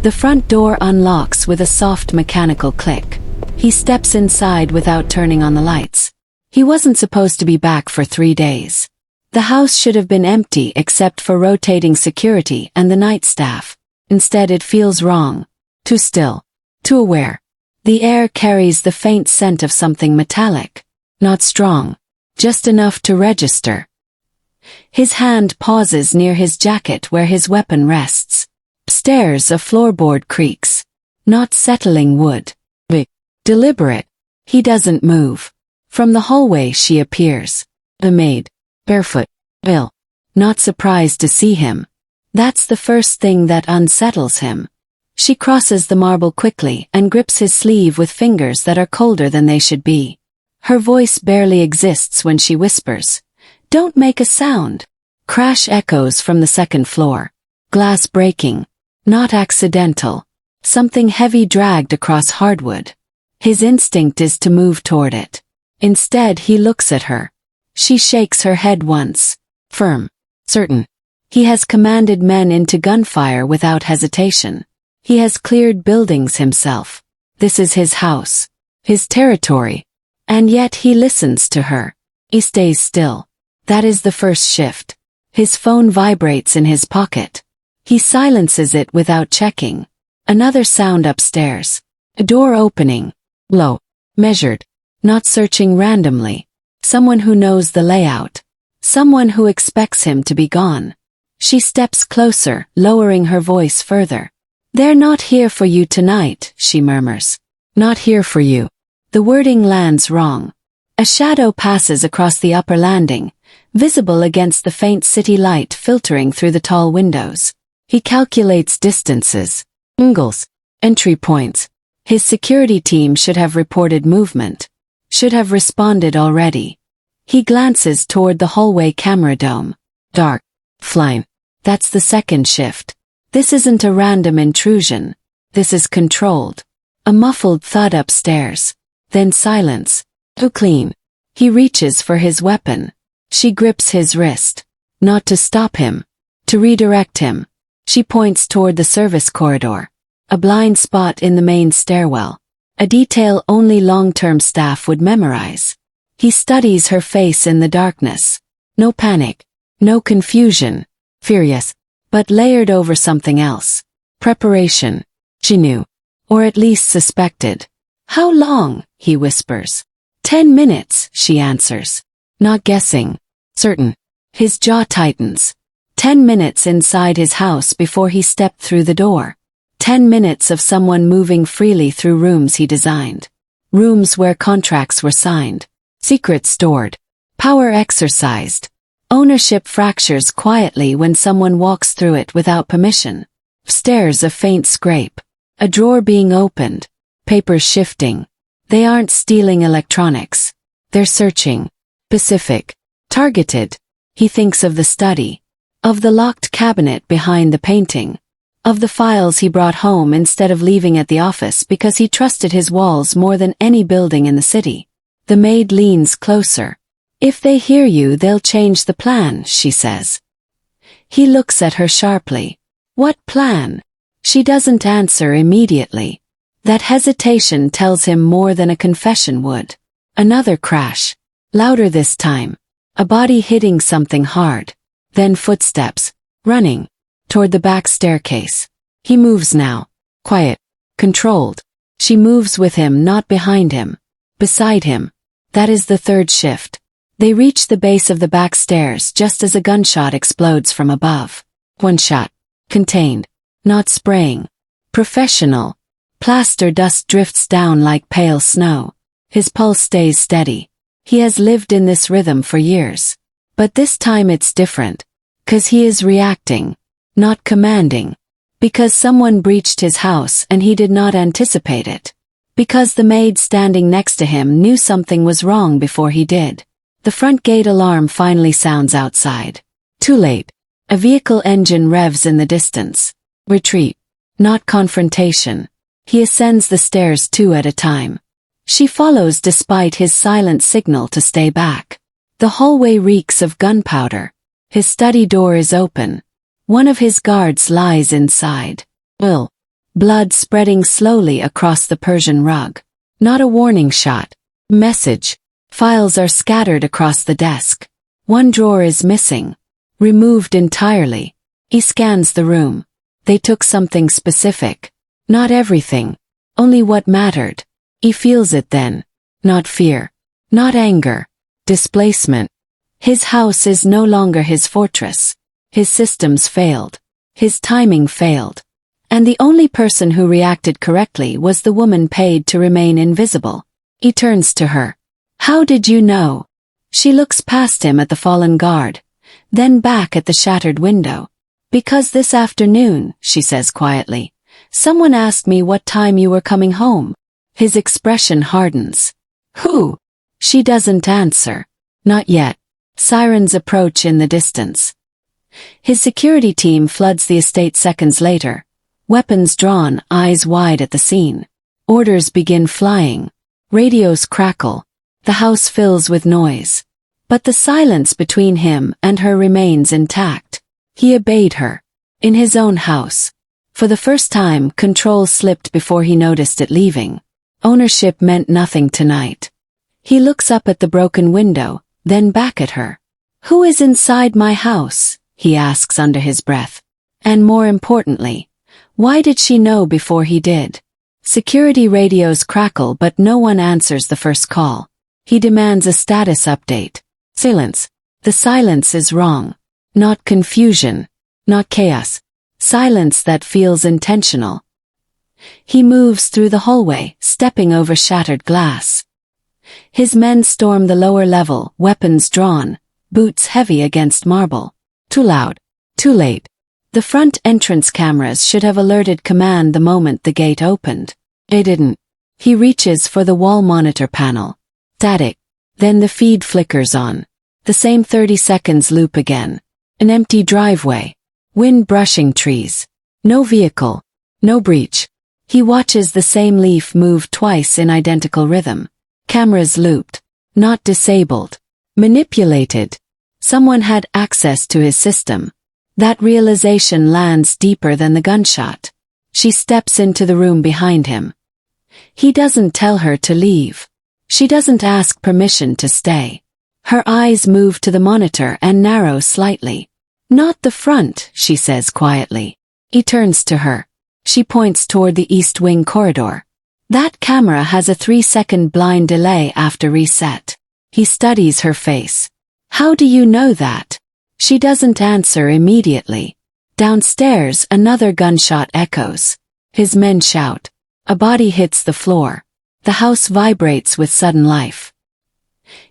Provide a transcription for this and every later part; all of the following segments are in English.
The front door unlocks with a soft mechanical click. He steps inside without turning on the lights. He wasn't supposed to be back for 3 days. The house should have been empty except for rotating security and the night staff. Instead it feels wrong. Too still. Too aware. The air carries the faint scent of something metallic. Not strong. Just enough to register. His hand pauses near his jacket where his weapon rests. Upstairs a floorboard creaks. Not settling wood. Deliberate. He doesn't move. From the hallway she appears. The maid. Barefoot. Ill. Not surprised to see him. That's the first thing that unsettles him. She crosses the marble quickly and grips his sleeve with fingers that are colder than they should be. Her voice barely exists when she whispers. Don't make a sound. Crash echoes from the second floor. Glass breaking. Not accidental. Something heavy dragged across hardwood. His instinct is to move toward it. Instead he looks at her. She shakes her head once. Firm. Certain. He has commanded men into gunfire without hesitation. He has cleared buildings himself. This is his house. His territory. And yet he listens to her. He stays still. That is the first shift. His phone vibrates in his pocket. He silences it without checking. Another sound upstairs. A door opening. Low. Measured. Not searching randomly. Someone who knows the layout. Someone who expects him to be gone. She steps closer, lowering her voice further. They're not here for you tonight, she murmurs. Not here for you. The wording lands wrong. A shadow passes across the upper landing, visible against the faint city light filtering through the tall windows. He calculates distances, angles, entry points. His security team should have reported movement. Should have responded already. He glances toward the hallway camera dome. Dark. Fine. That's the second shift. This isn't a random intrusion. This is controlled. A muffled thud upstairs. Then silence. Too clean. He reaches for his weapon. She grips his wrist. Not to stop him. To redirect him. She points toward the service corridor. A blind spot in the main stairwell. A detail only long-term staff would memorize. He studies her face in the darkness. No panic. No confusion. Furious. But layered over something else. Preparation. She knew. Or at least suspected. How long? He whispers. 10 minutes, she answers. Not guessing. Certain. His jaw tightens. 10 minutes inside his house before he stepped through the door. 10 minutes of someone moving freely through rooms he designed. Rooms where contracts were signed. Secrets stored. Power exercised. Ownership fractures quietly when someone walks through it without permission. Upstairs a faint scrape. A drawer being opened. Papers shifting. They aren't stealing electronics. They're searching. Specific. Targeted. He thinks of the study. Of the locked cabinet behind the painting. Of the files he brought home instead of leaving at the office because he trusted his walls more than any building in the city. The maid leans closer. If they hear you, they'll change the plan, she says. He looks at her sharply. What plan? She doesn't answer immediately. That hesitation tells him more than a confession would. Another crash. Louder this time. A body hitting something hard. Then footsteps. Running. Toward the back staircase. He moves now. Quiet. Controlled. She moves with him, not behind him. Beside him. That is the third shift. They reach the base of the back stairs just as a gunshot explodes from above. One shot. Contained. Not spraying. Professional. Plaster dust drifts down like pale snow. His pulse stays steady. He has lived in this rhythm for years. But this time it's different. 'Cause he is reacting. Not commanding. Because someone breached his house and he did not anticipate it. Because the maid standing next to him knew something was wrong before he did. The front gate alarm finally sounds outside. Too late. A vehicle engine revs in the distance. Retreat. Not confrontation. He ascends the stairs 2 at a time. She follows despite his silent signal to stay back. The hallway reeks of gunpowder. His study door is open. One of his guards lies inside. Ill. blood spreading slowly across the Persian rug. Not a warning shot. Message. Files are scattered across the desk. One drawer is missing. Removed entirely. He scans the room. They took something specific. Not everything. Only what mattered. He feels it then. Not fear. Not anger. Displacement. His house is no longer his fortress. His systems failed. His timing failed. And the only person who reacted correctly was the woman paid to remain invisible. He turns to her. How did you know? She looks past him at the fallen guard, then back at the shattered window. Because this afternoon, she says quietly, someone asked me what time you were coming home. His expression hardens. Who? She doesn't answer. Not yet. Sirens approach in the distance. His security team floods the estate seconds later. Weapons drawn, eyes wide at the scene. Orders begin flying. Radios crackle. The house fills with noise. But the silence between him and her remains intact. He obeyed her. In his own house. For the first time, control slipped before he noticed it leaving. Ownership meant nothing tonight. He looks up at the broken window, then back at her. Who is inside my house? He asks under his breath. And more importantly, why did she know before he did? Security radios crackle but no one answers the first call. He demands a status update. Silence. The silence is wrong. Not confusion. Not chaos. Silence that feels intentional. He moves through the hallway, stepping over shattered glass. His men storm the lower level, weapons drawn, boots heavy against marble. Too loud. Too late. The front entrance cameras should have alerted command the moment the gate opened. They didn't. He reaches for the wall monitor panel. Static. Then the feed flickers on. The same 30 seconds loop again. An empty driveway. Wind brushing trees. No vehicle. No breach. He watches the same leaf move twice in identical rhythm. Cameras looped. Not disabled. Manipulated. Someone had access to his system. That realization lands deeper than the gunshot. She steps into the room behind him. He doesn't tell her to leave. She doesn't ask permission to stay. Her eyes move to the monitor and narrow slightly. Not the front, she says quietly. He turns to her. She points toward the East Wing corridor. That camera has a 3-second blind delay after reset. He studies her face. How do you know that? She doesn't answer immediately. Downstairs, another gunshot echoes. His men shout. A body hits the floor. The house vibrates with sudden life.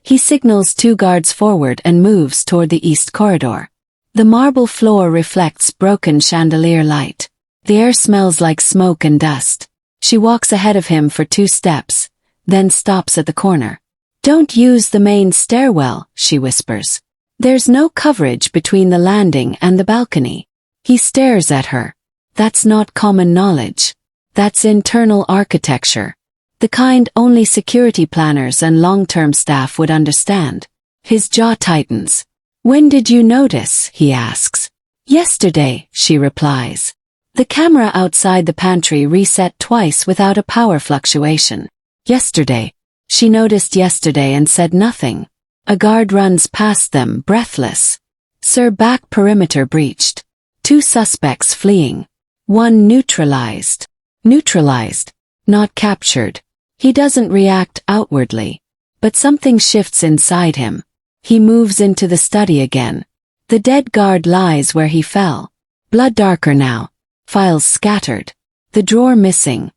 He signals 2 guards forward and moves toward the east corridor. The marble floor reflects broken chandelier light. The air smells like smoke and dust. She walks ahead of him for 2 steps, then stops at the corner. Don't use the main stairwell, she whispers. There's no coverage between the landing and the balcony. He stares at her. That's not common knowledge. That's internal architecture. The kind only security planners and long-term staff would understand. His jaw tightens. When did you notice? He asks. Yesterday, she replies. The camera outside the pantry reset twice without a power fluctuation. Yesterday. She noticed yesterday and said nothing. A guard runs past them, breathless. Sir, back perimeter breached. 2 suspects fleeing. 1 neutralized. Neutralized. Not captured. He doesn't react outwardly. But something shifts inside him. He moves into the study again. The dead guard lies where he fell. Blood darker now. Files scattered. The drawer missing.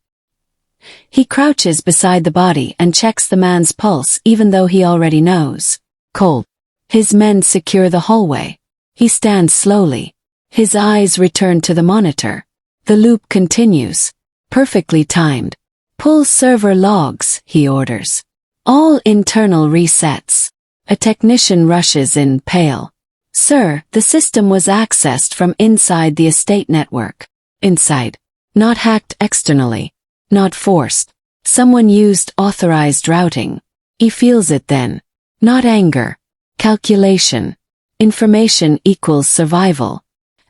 He crouches beside the body and checks the man's pulse even though he already knows. Cold. His men secure the hallway. He stands slowly. His eyes return to the monitor. The loop continues. Perfectly timed. Pull server logs, he orders. All internal resets. A technician rushes in, pale. Sir, the system was accessed from inside the estate network. Inside. Not hacked externally. Not forced. Someone used authorized routing. He feels it then. Not anger. Calculation. Information equals survival.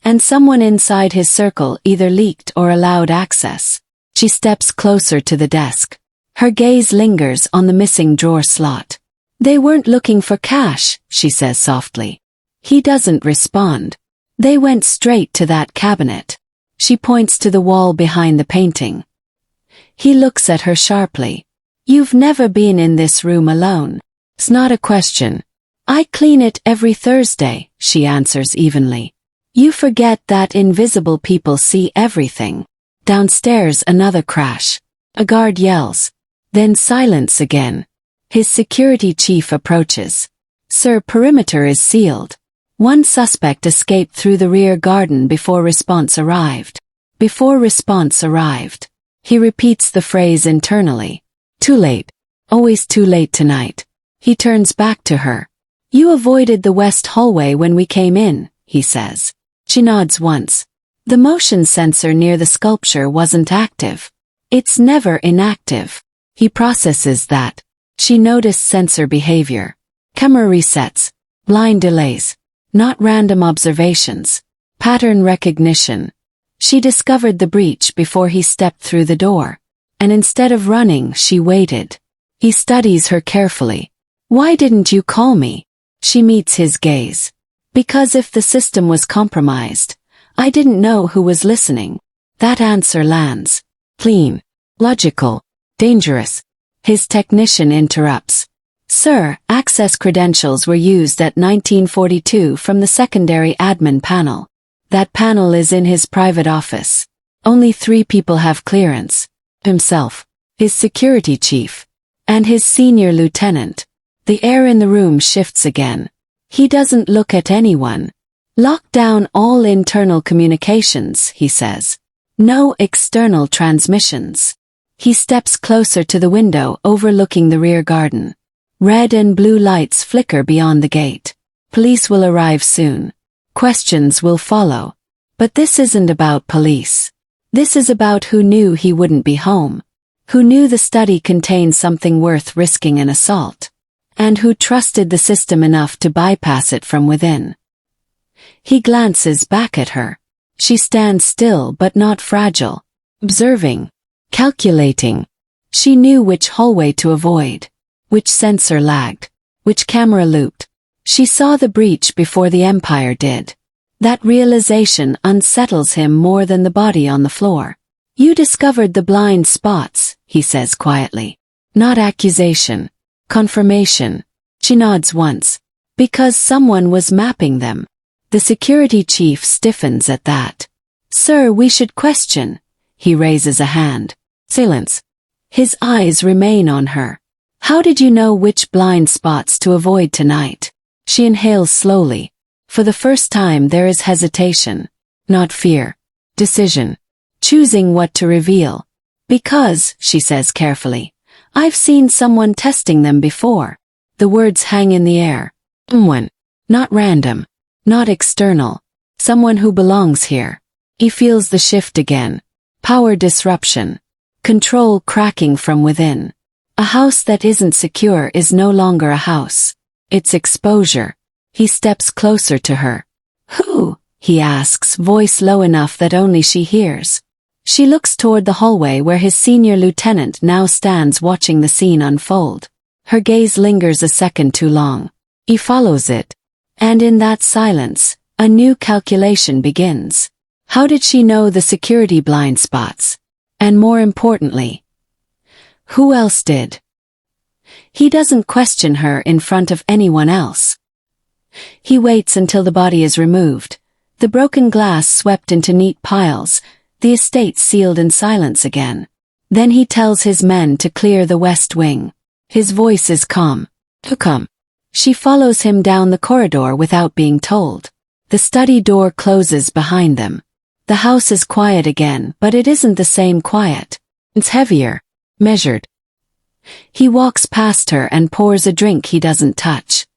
And someone inside his circle either leaked or allowed access. She steps closer to the desk. Her gaze lingers on the missing drawer slot. They weren't looking for cash, she says softly. He doesn't respond. They went straight to that cabinet. She points to the wall behind the painting. He looks at her sharply. You've never been in this room alone. It's not a question. I clean it every Thursday, she answers evenly. You forget that invisible people see everything. Downstairs another crash. A guard yells. Then silence again. His security chief approaches. Sir, perimeter is sealed. One suspect escaped through the rear garden before response arrived. Before response arrived. He repeats the phrase internally. Too late. Always too late tonight. He turns back to her. You avoided the west hallway when we came in, he says. She nods once. The motion sensor near the sculpture wasn't active. It's never inactive. He processes that. She noticed sensor behavior. Camera resets. Blind delays. Not random observations. Pattern recognition. She discovered the breach before he stepped through the door. And instead of running, she waited. He studies her carefully. Why didn't you call me? She meets his gaze. Because if the system was compromised, I didn't know who was listening. That answer lands. Clean. Logical. Dangerous. His technician interrupts. Sir, access credentials were used at 1942 from the secondary admin panel. That panel is in his private office. Only 3 people have clearance. Himself, his security chief, and his senior lieutenant. The air in the room shifts again. He doesn't look at anyone. Lock down all internal communications, he says. No external transmissions. He steps closer to the window overlooking the rear garden. Red and blue lights flicker beyond the gate. Police will arrive soon. Questions will follow. But this isn't about police. This is about who knew he wouldn't be home. Who knew the study contained something worth risking an assault. And who trusted the system enough to bypass it from within. He glances back at her. She stands still but not fragile. Observing. Calculating. She knew which hallway to avoid. Which sensor lagged. Which camera looped. She saw the breach before the Empire did. That realization unsettles him more than the body on the floor. You discovered the blind spots, he says quietly. Not accusation. Confirmation. She nods once. Because someone was mapping them. The security chief stiffens at that. Sir, we should question. He raises a hand. Silence. His eyes remain on her. How did you know which blind spots to avoid tonight? She inhales slowly. For the first time there is hesitation. Not fear. Decision. Choosing what to reveal. Because, she says carefully, I've seen someone testing them before. The words hang in the air. Someone. Not random. Not external. Someone who belongs here. He feels the shift again. Power disruption. Control cracking from within. A house that isn't secure is no longer a house. It's exposure. He steps closer to her. Who? He asks, voice low enough that only she hears. She looks toward the hallway where his senior lieutenant now stands watching the scene unfold. Her gaze lingers a second too long. He follows it. And in that silence, a new calculation begins. How did she know the security blind spots? And more importantly, who else did? He doesn't question her in front of anyone else. He waits until the body is removed, the broken glass swept into neat piles, the estate sealed in silence again. Then he tells his men to clear the west wing. His voice is calm. To come. She follows him down the corridor without being told. The study door closes behind them. The house is quiet again, but it isn't the same quiet. It's heavier. Measured. He walks past her and pours a drink he doesn't touch.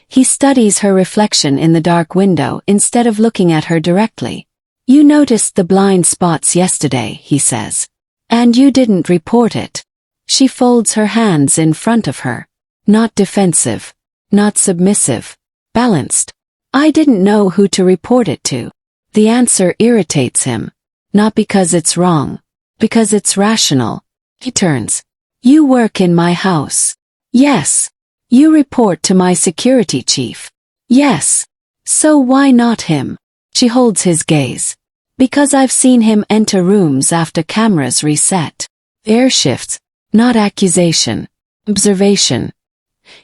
He studies her reflection in the dark window instead of looking at her directly. You noticed the blind spots yesterday, he says. And you didn't report it. She folds her hands in front of her. Not defensive. Not submissive. Balanced. I didn't know who to report it to. The answer irritates him. Not because it's wrong. Because it's rational. He turns. You work in my house. Yes. You report to my security chief. Yes. So why not him? She holds his gaze. Because I've seen him enter rooms after cameras reset. Air shifts. Not accusation. Observation.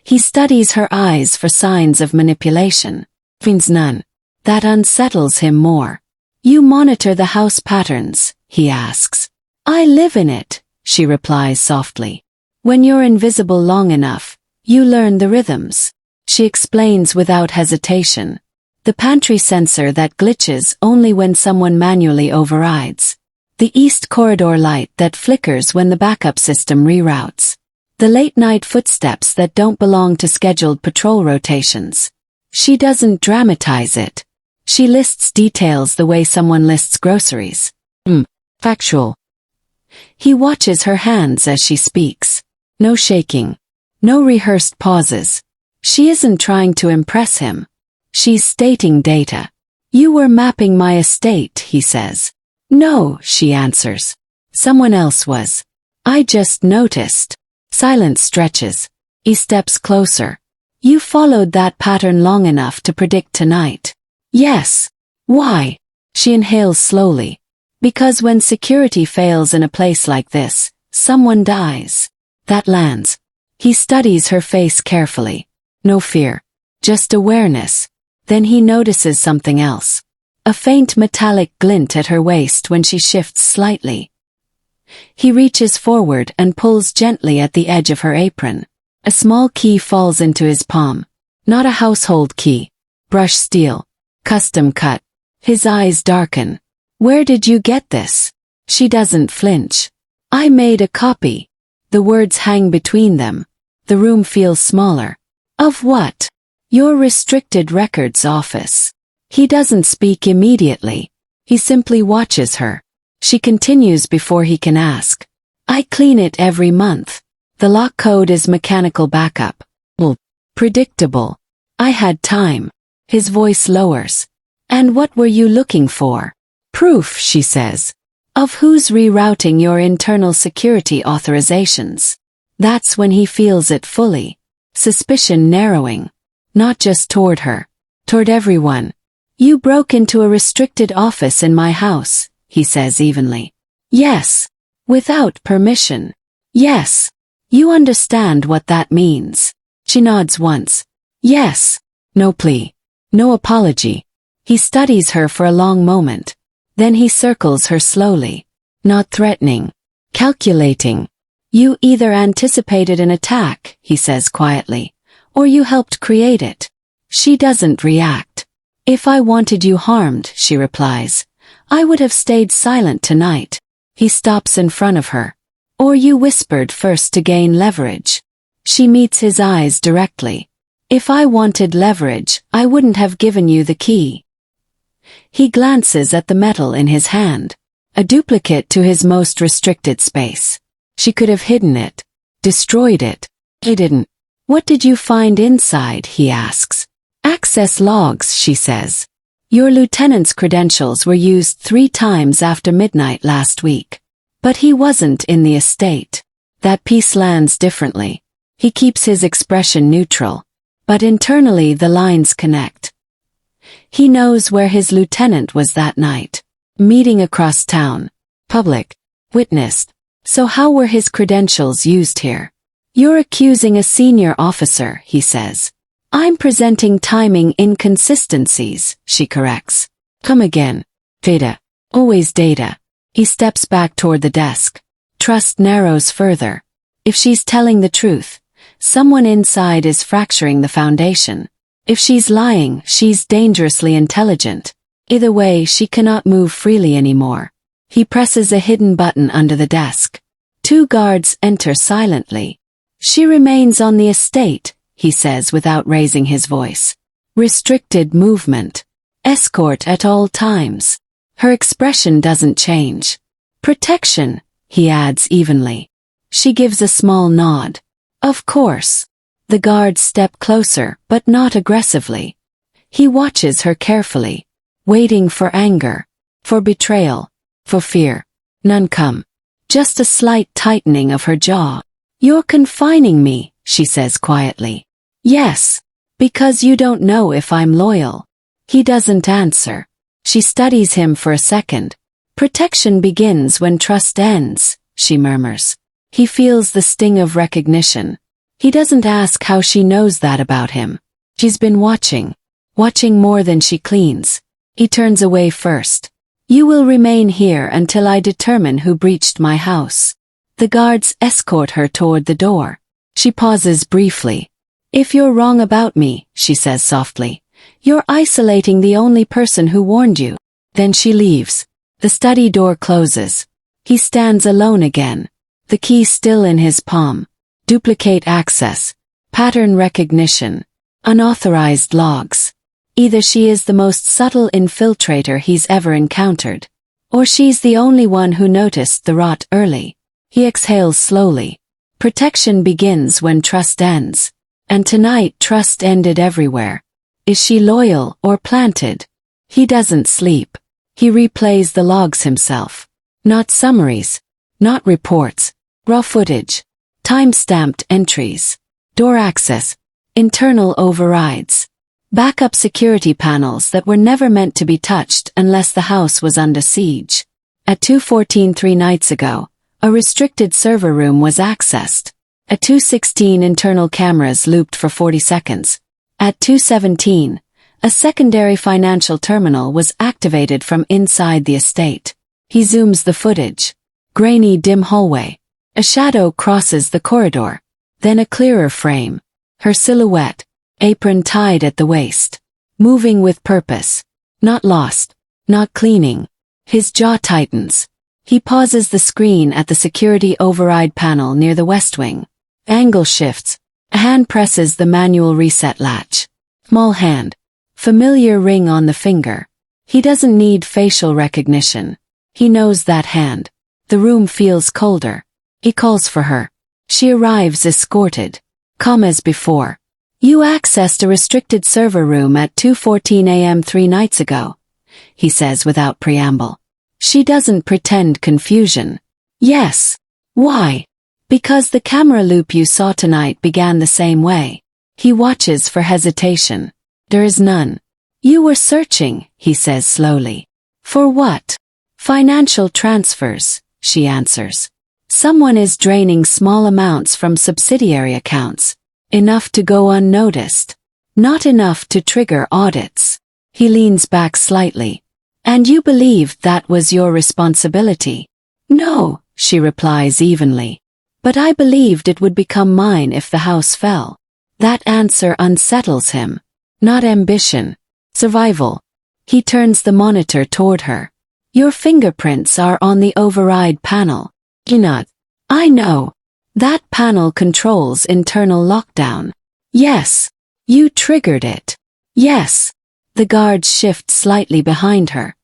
He studies her eyes for signs of manipulation. Finds none. That unsettles him more. You monitor the house patterns, he asks. I live in it, she replies softly. When you're invisible long enough, you learn the rhythms. She explains without hesitation. The pantry sensor that glitches only when someone manually overrides. The east corridor light that flickers when the backup system reroutes. The late-night footsteps that don't belong to scheduled patrol rotations. She doesn't dramatize it. She lists details the way someone lists groceries. Factual. He watches her hands as she speaks. No shaking. No rehearsed pauses. She isn't trying to impress him. She's stating data. You were mapping my estate, he says. No, she answers. Someone else was. I just noticed. Silence stretches. He steps closer. You followed that pattern long enough to predict tonight. Yes. Why? She inhales slowly. Because when security fails in a place like this, someone dies. That lands. He studies her face carefully. No fear. Just awareness. Then he notices something else. A faint metallic glint at her waist when she shifts slightly. He reaches forward and pulls gently at the edge of her apron. A small key falls into his palm. Not a household key. Brushed steel. Custom cut. His eyes darken. Where did you get this? She doesn't flinch. I made a copy. The words hang between them. The room feels smaller. Of what? Your restricted records office. He doesn't speak immediately. He simply watches her. She continues before he can ask. I clean it every month. The lock code is mechanical backup. Well, predictable. I had time. His voice lowers. And what were you looking for? Proof, she says. Of who's rerouting your internal security authorizations. That's when he feels it fully. Suspicion narrowing. Not just toward her. Toward everyone. You broke into a restricted office in my house, he says evenly. Yes. Without permission. Yes. You understand what that means. She nods once. Yes. No plea. No apology. He studies her for a long moment. Then he circles her slowly. Not threatening. Calculating. You either anticipated an attack, he says quietly, or you helped create it. She doesn't react. If I wanted you harmed, she replies, I would have stayed silent tonight. He stops in front of her. Or you whispered first to gain leverage. She meets his eyes directly. If I wanted leverage, I wouldn't have given you the key. He glances at the metal in his hand. A duplicate to his most restricted space. She could have hidden it. Destroyed it. He didn't. What did you find inside, he asks. Access logs, she says. Your lieutenant's credentials were used 3 times after midnight last week. But he wasn't in the estate. That piece lands differently. He keeps his expression neutral. But internally the lines connect. He knows where his lieutenant was that night. Meeting across town. Public. Witnessed. So how were his credentials used here? You're accusing a senior officer, he says. I'm presenting timing inconsistencies, she corrects. Come again. Data. Always data. He steps back toward the desk. Trust narrows further. If she's telling the truth, someone inside is fracturing the foundation. If she's lying, she's dangerously intelligent. Either way, she cannot move freely anymore. He presses a hidden button under the desk. 2 guards enter silently. She remains on the estate, he says without raising his voice. Restricted movement. Escort at all times. Her expression doesn't change. Protection, he adds evenly. She gives a small nod. Of course. The guards step closer, but not aggressively. He watches her carefully. waiting for anger, for betrayal, for fear. None come. Just a slight tightening of her jaw. "You're confining me," she says quietly. "Yes. Because you don't know if I'm loyal." He doesn't answer. She studies him for a second. "Protection begins when trust ends," she murmurs. He feels the sting of recognition. He doesn't ask how she knows that about him. She's been watching more than she cleans. He turns away first. "You will remain here until I determine who breached my house." The guards escort her toward the door. She pauses briefly. "If you're wrong about me," she says softly, "you're isolating the only person who warned you." Then she leaves. The study door closes. He stands alone again. The key still in his palm. Duplicate access. Pattern recognition. Unauthorized logs. Either she is the most subtle infiltrator he's ever encountered, or she's the only one who noticed the rot early. He exhales slowly. Protection begins when trust ends. And tonight trust ended everywhere. Is she loyal or planted? He doesn't sleep. He replays the logs himself. Not summaries. Not reports. Raw footage. Time-stamped entries. Door access. Internal overrides. Backup security panels that were never meant to be touched unless the house was under siege. At 2:14 3 nights ago, a restricted server room was accessed. At 2:16 internal cameras looped for 40 seconds. At 2:17, a secondary financial terminal was activated from inside the estate. He zooms the footage. Grainy dim hallway. A shadow crosses the corridor. Then a clearer frame. Her silhouette. Apron tied at the waist. Moving with purpose. Not lost. Not cleaning. His jaw tightens. He pauses the screen at the security override panel near the west wing. Angle shifts. A hand presses the manual reset latch. Small hand. Familiar ring on the finger. He doesn't need facial recognition. He knows that hand. The room feels colder. He calls for her. She arrives escorted. Calm as before. "You accessed a restricted server room at 2:14 a.m. 3 nights ago," he says without preamble. She doesn't pretend confusion. "Yes." "Why?" "Because the camera loop you saw tonight began the same way." He watches for hesitation. There is none. "You were searching," he says slowly. "For what?" "Financial transfers," she answers. "Someone is draining small amounts from subsidiary accounts. Enough to go unnoticed. Not enough to trigger audits." He leans back slightly. "And you believed that was your responsibility?" "No," she replies evenly. "But I believed it would become mine if the house fell." That answer unsettles him. Not ambition. Survival. He turns the monitor toward her. "Your fingerprints are on the override panel." He nods. "I know. That panel controls internal lockdown." "Yes." "You triggered it." "Yes." The guards shift slightly behind her.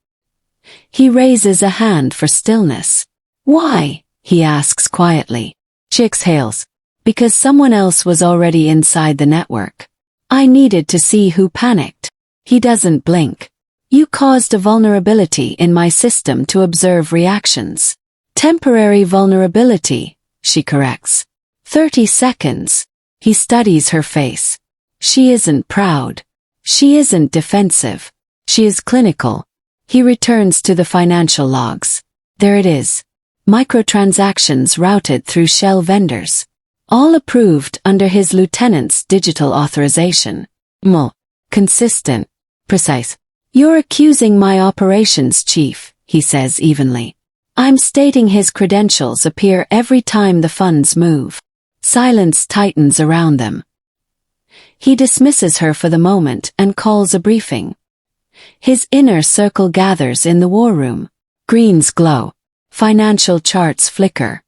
He raises a hand for stillness. "Why?" he asks quietly. She exhales. "Because someone else was already inside the network. I needed to see who panicked." He doesn't blink. "You caused a vulnerability in my system to observe reactions." "Temporary vulnerability," she corrects. 30 seconds. He studies her face. She isn't proud. She isn't defensive. She is clinical. He returns to the financial logs. There it is. Microtransactions routed through shell vendors. All approved under his lieutenant's digital authorization. Consistent. Precise. "You're accusing my operations chief," he says evenly. "I'm stating his credentials appear every time the funds move." Silence tightens around them. He dismisses her for the moment and calls a briefing. His inner circle gathers in the war room. Greens glow. Financial charts flicker.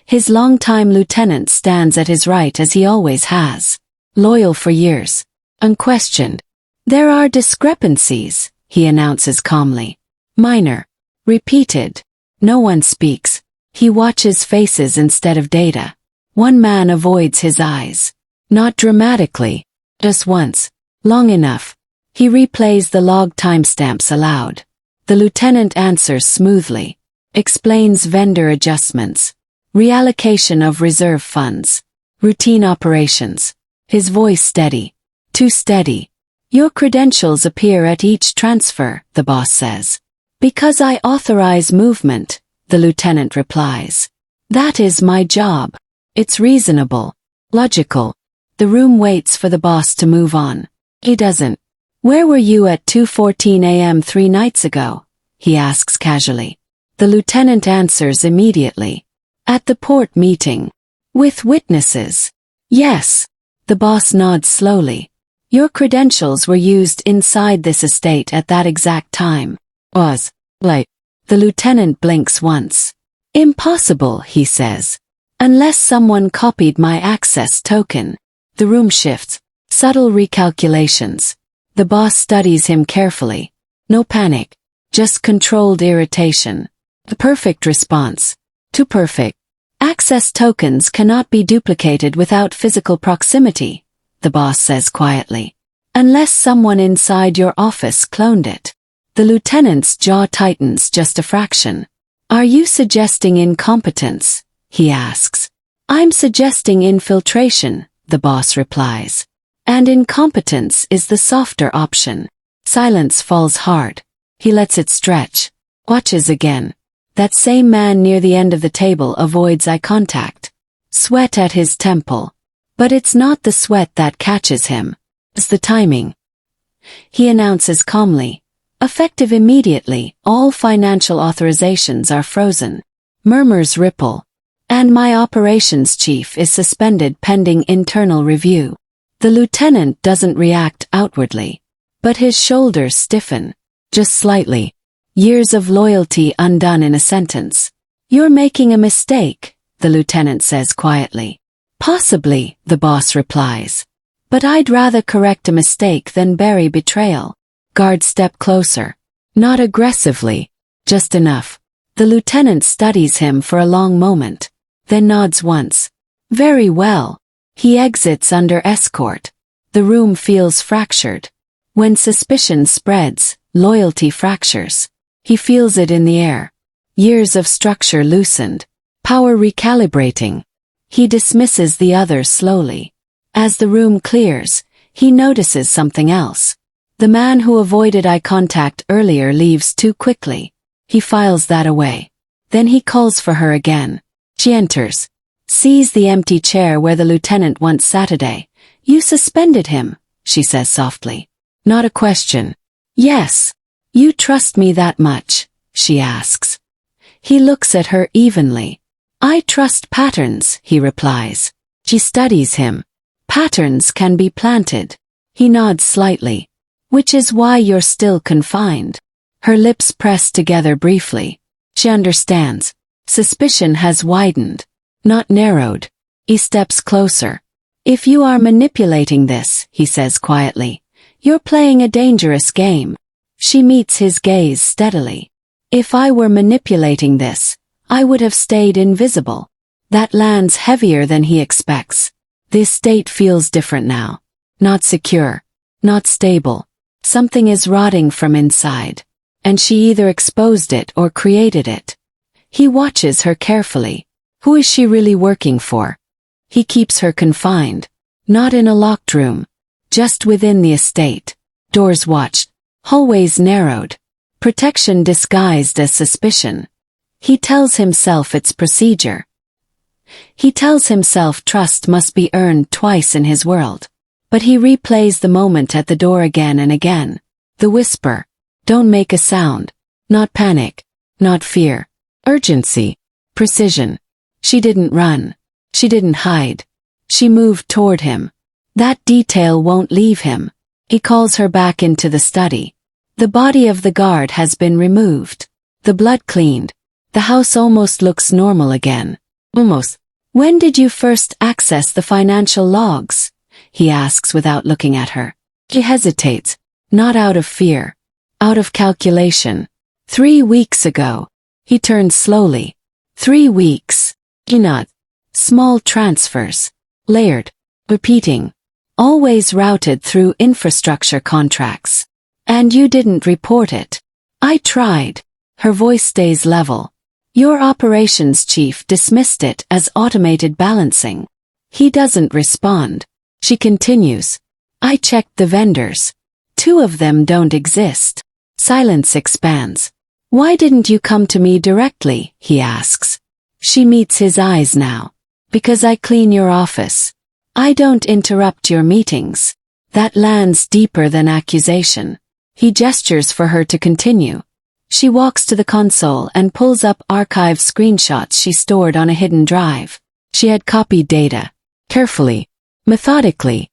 His longtime lieutenant stands at his right as he always has. Loyal for years. Unquestioned. "There are discrepancies," he announces calmly. "Minor. Repeated." No one speaks. He watches faces instead of data. One man avoids his eyes. Not dramatically. Just once. Long enough. He replays the log timestamps aloud. The lieutenant answers smoothly. Explains vendor adjustments. Reallocation of reserve funds. Routine operations. His voice steady. Too steady. Your credentials appear at each transfer, the boss says. Because I authorize movement, the lieutenant replies. That is my job. It's reasonable. Logical. The room waits for the boss to move on. He doesn't. Where were you at 2:14 a.m. 3 nights ago? He asks casually. The lieutenant answers immediately. At the port meeting. With witnesses. Yes. The boss nods slowly. Your credentials were used inside this estate at that exact time. Was. Like. The lieutenant blinks once. Impossible, he says. Unless someone copied my access token. The room shifts. Subtle recalculations. The boss studies him carefully. No panic. Just controlled irritation. The perfect response. Too perfect. Access tokens cannot be duplicated without physical proximity, the boss says quietly. Unless someone inside your office cloned it. The lieutenant's jaw tightens just a fraction. Are you suggesting incompetence? He asks. I'm suggesting infiltration, the boss replies. And incompetence is the softer option. Silence falls hard. He lets it stretch. Watches again. That same man near the end of the table avoids eye contact. Sweat at his temple. But it's not the sweat that catches him. It's the timing. He announces calmly. Effective immediately, all financial authorizations are frozen. Murmurs ripple. And my operations chief is suspended pending internal review. The lieutenant doesn't react outwardly. But his shoulders stiffen. Just slightly. Years of loyalty undone in a sentence. You're making a mistake, the lieutenant says quietly. Possibly, the boss replies. But I'd rather correct a mistake than bury betrayal. Guards step closer. Not aggressively. Just enough. The lieutenant studies him for a long moment. Then nods once. Very well. He exits under escort. The room feels fractured. When suspicion spreads, loyalty fractures. He feels it in the air. Years of structure loosened. Power recalibrating. He dismisses the others slowly. As the room clears, he notices something else. The man who avoided eye contact earlier leaves too quickly. He files that away. Then he calls for her again. She enters. Sees the empty chair where the lieutenant once sat. You suspended him, she says softly. Not a question. Yes. You trust me that much, she asks. He looks at her evenly. I trust patterns, he replies. She studies him. Patterns can be planted. He nods slightly. Which is why you're still confined. Her lips press together briefly. She understands. Suspicion has widened. Not narrowed. He steps closer. If you are manipulating this, he says quietly, you're playing a dangerous game. She meets his gaze steadily. If I were manipulating this, I would have stayed invisible. That lands heavier than he expects. This state feels different now. Not secure. Not stable. Something is rotting from inside. And she either exposed it or created it. He watches her carefully. Who is she really working for? He keeps her confined. Not in a locked room. Just within the estate. Doors watched. Hallways narrowed. Protection disguised as suspicion. He tells himself it's procedure. He tells himself trust must be earned twice in his world. But he replays the moment at the door again and again. The whisper. Don't make a sound. Not panic. Not fear. Urgency. Precision. She didn't run. She didn't hide. She moved toward him. That detail won't leave him. He calls her back into the study. The body of the guard has been removed. The blood cleaned. The house almost looks normal again. Almost. When did you first access the financial logs? He asks without looking at her. She hesitates. Not out of fear. Out of calculation. 3 weeks ago. He turns slowly. 3 weeks. He nods. Small transfers. Layered. Repeating. Always routed through infrastructure contracts. And you didn't report it. I tried. Her voice stays level. Your operations chief dismissed it as automated balancing. He doesn't respond. She continues. I checked the vendors. 2 of them don't exist. Silence expands. Why didn't you come to me directly? He asks. She meets his eyes now. Because I clean your office. I don't interrupt your meetings. That lands deeper than accusation. He gestures for her to continue. She walks to the console and pulls up archive screenshots she stored on a hidden drive. She had copied data. Carefully. Methodically.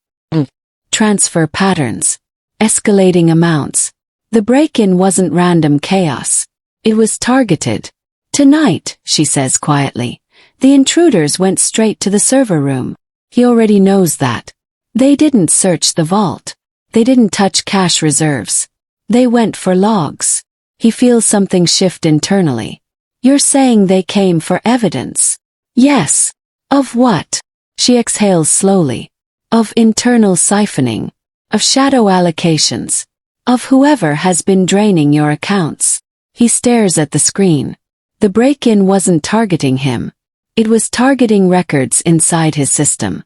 Transfer patterns. Escalating amounts. The break-in wasn't random chaos. It was targeted. Tonight, she says quietly, the intruders went straight to the server room. He already knows that. They didn't search the vault. They didn't touch cash reserves. They went for logs. He feels something shift internally. You're saying they came for evidence? Yes. Of what? She exhales slowly. Of internal siphoning. Of shadow allocations. Of whoever has been draining your accounts. He stares at the screen. The break-in wasn't targeting him. It was targeting records inside his system.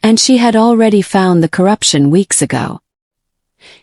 And she had already found the corruption weeks ago.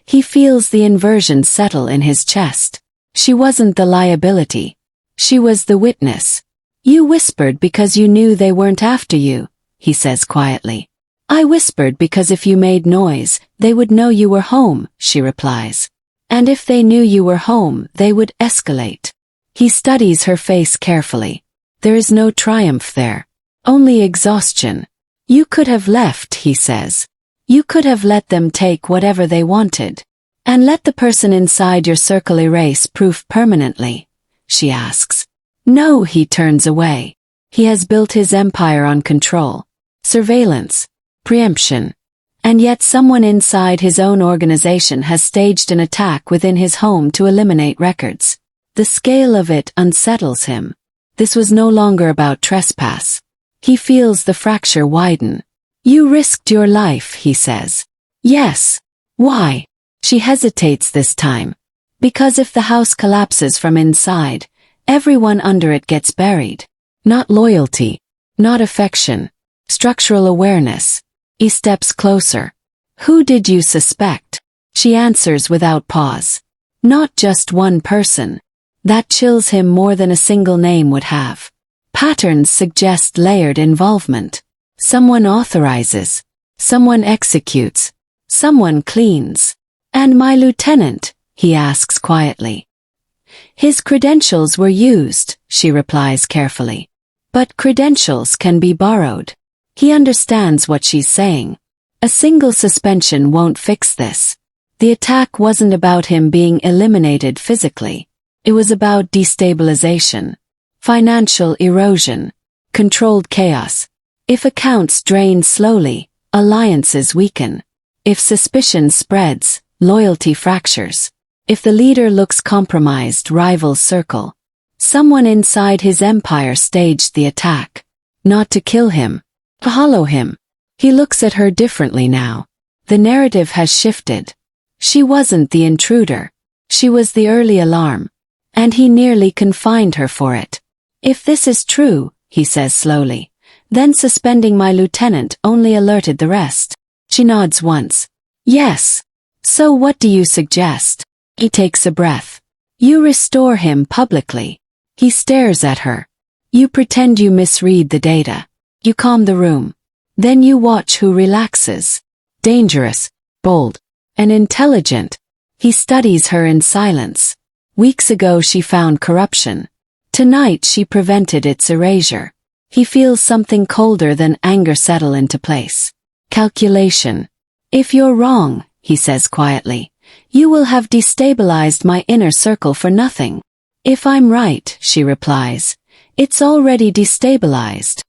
He feels the inversion settle in his chest. She wasn't the liability. She was the witness. You whispered because you knew they weren't after you, he says quietly. I whispered because if you made noise, they would know you were home, she replies. And if they knew you were home, they would escalate. He studies her face carefully. There is no triumph there. Only exhaustion. You could have left, he says. You could have let them take whatever they wanted. And let the person inside your circle erase proof permanently, she asks. No, he turns away. He has built his empire on control, surveillance, preemption. And yet someone inside his own organization has staged an attack within his home to eliminate records. The scale of it unsettles him. This was no longer about trespass. He feels the fracture widen. You risked your life, he says. Yes. Why? She hesitates this time. Because if the house collapses from inside, everyone under it gets buried. Not loyalty. Not affection. Structural awareness. He steps closer. Who did you suspect? She answers without pause. Not just one person. That chills him more than a single name would have. Patterns suggest layered involvement. Someone authorizes. Someone executes. Someone cleans. And my lieutenant, he asks quietly. His credentials were used, she replies carefully. But credentials can be borrowed. He understands what she's saying. A single suspension won't fix this. The attack wasn't about him being eliminated physically. It was about destabilization, financial erosion, controlled chaos. If accounts drain slowly, alliances weaken. If suspicion spreads, loyalty fractures. If the leader looks compromised, rivals circle. Someone inside his empire staged the attack. Not to kill him, to hollow him. He looks at her differently now. The narrative has shifted. She wasn't the intruder. She was the early alarm. And he nearly confined her for it. If this is true, he says slowly, then suspending my lieutenant only alerted the rest. She nods once. Yes. So what do you suggest? He takes a breath. You restore him publicly. He stares at her. You pretend you misread the data. You calm the room. Then you watch who relaxes. Dangerous, bold, and intelligent. He studies her in silence. Weeks ago she found corruption. Tonight she prevented its erasure. He feels something colder than anger settle into place. Calculation. If you're wrong, he says quietly, you will have destabilized my inner circle for nothing. If I'm right, she replies, it's already destabilized.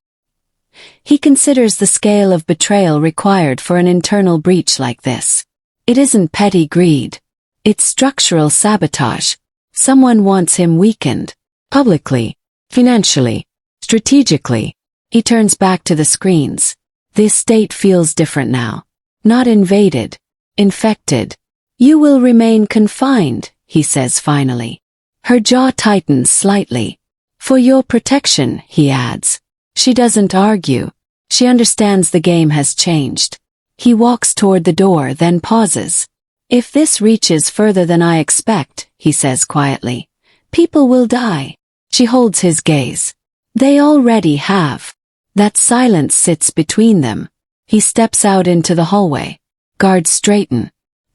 He considers the scale of betrayal required for an internal breach like this. It isn't petty greed. It's structural sabotage. Someone wants him weakened. Publicly. Financially. Strategically. He turns back to the screens. The estate feels different now. Not invaded. Infected. You will remain confined, he says finally. Her jaw tightens slightly. For your protection, he adds. She doesn't argue. She understands the game has changed. He walks toward the door, then pauses. If this reaches further than I expect, he says quietly, people will die. She holds his gaze. They already have. That silence sits between them. He steps out into the hallway. Guards straighten.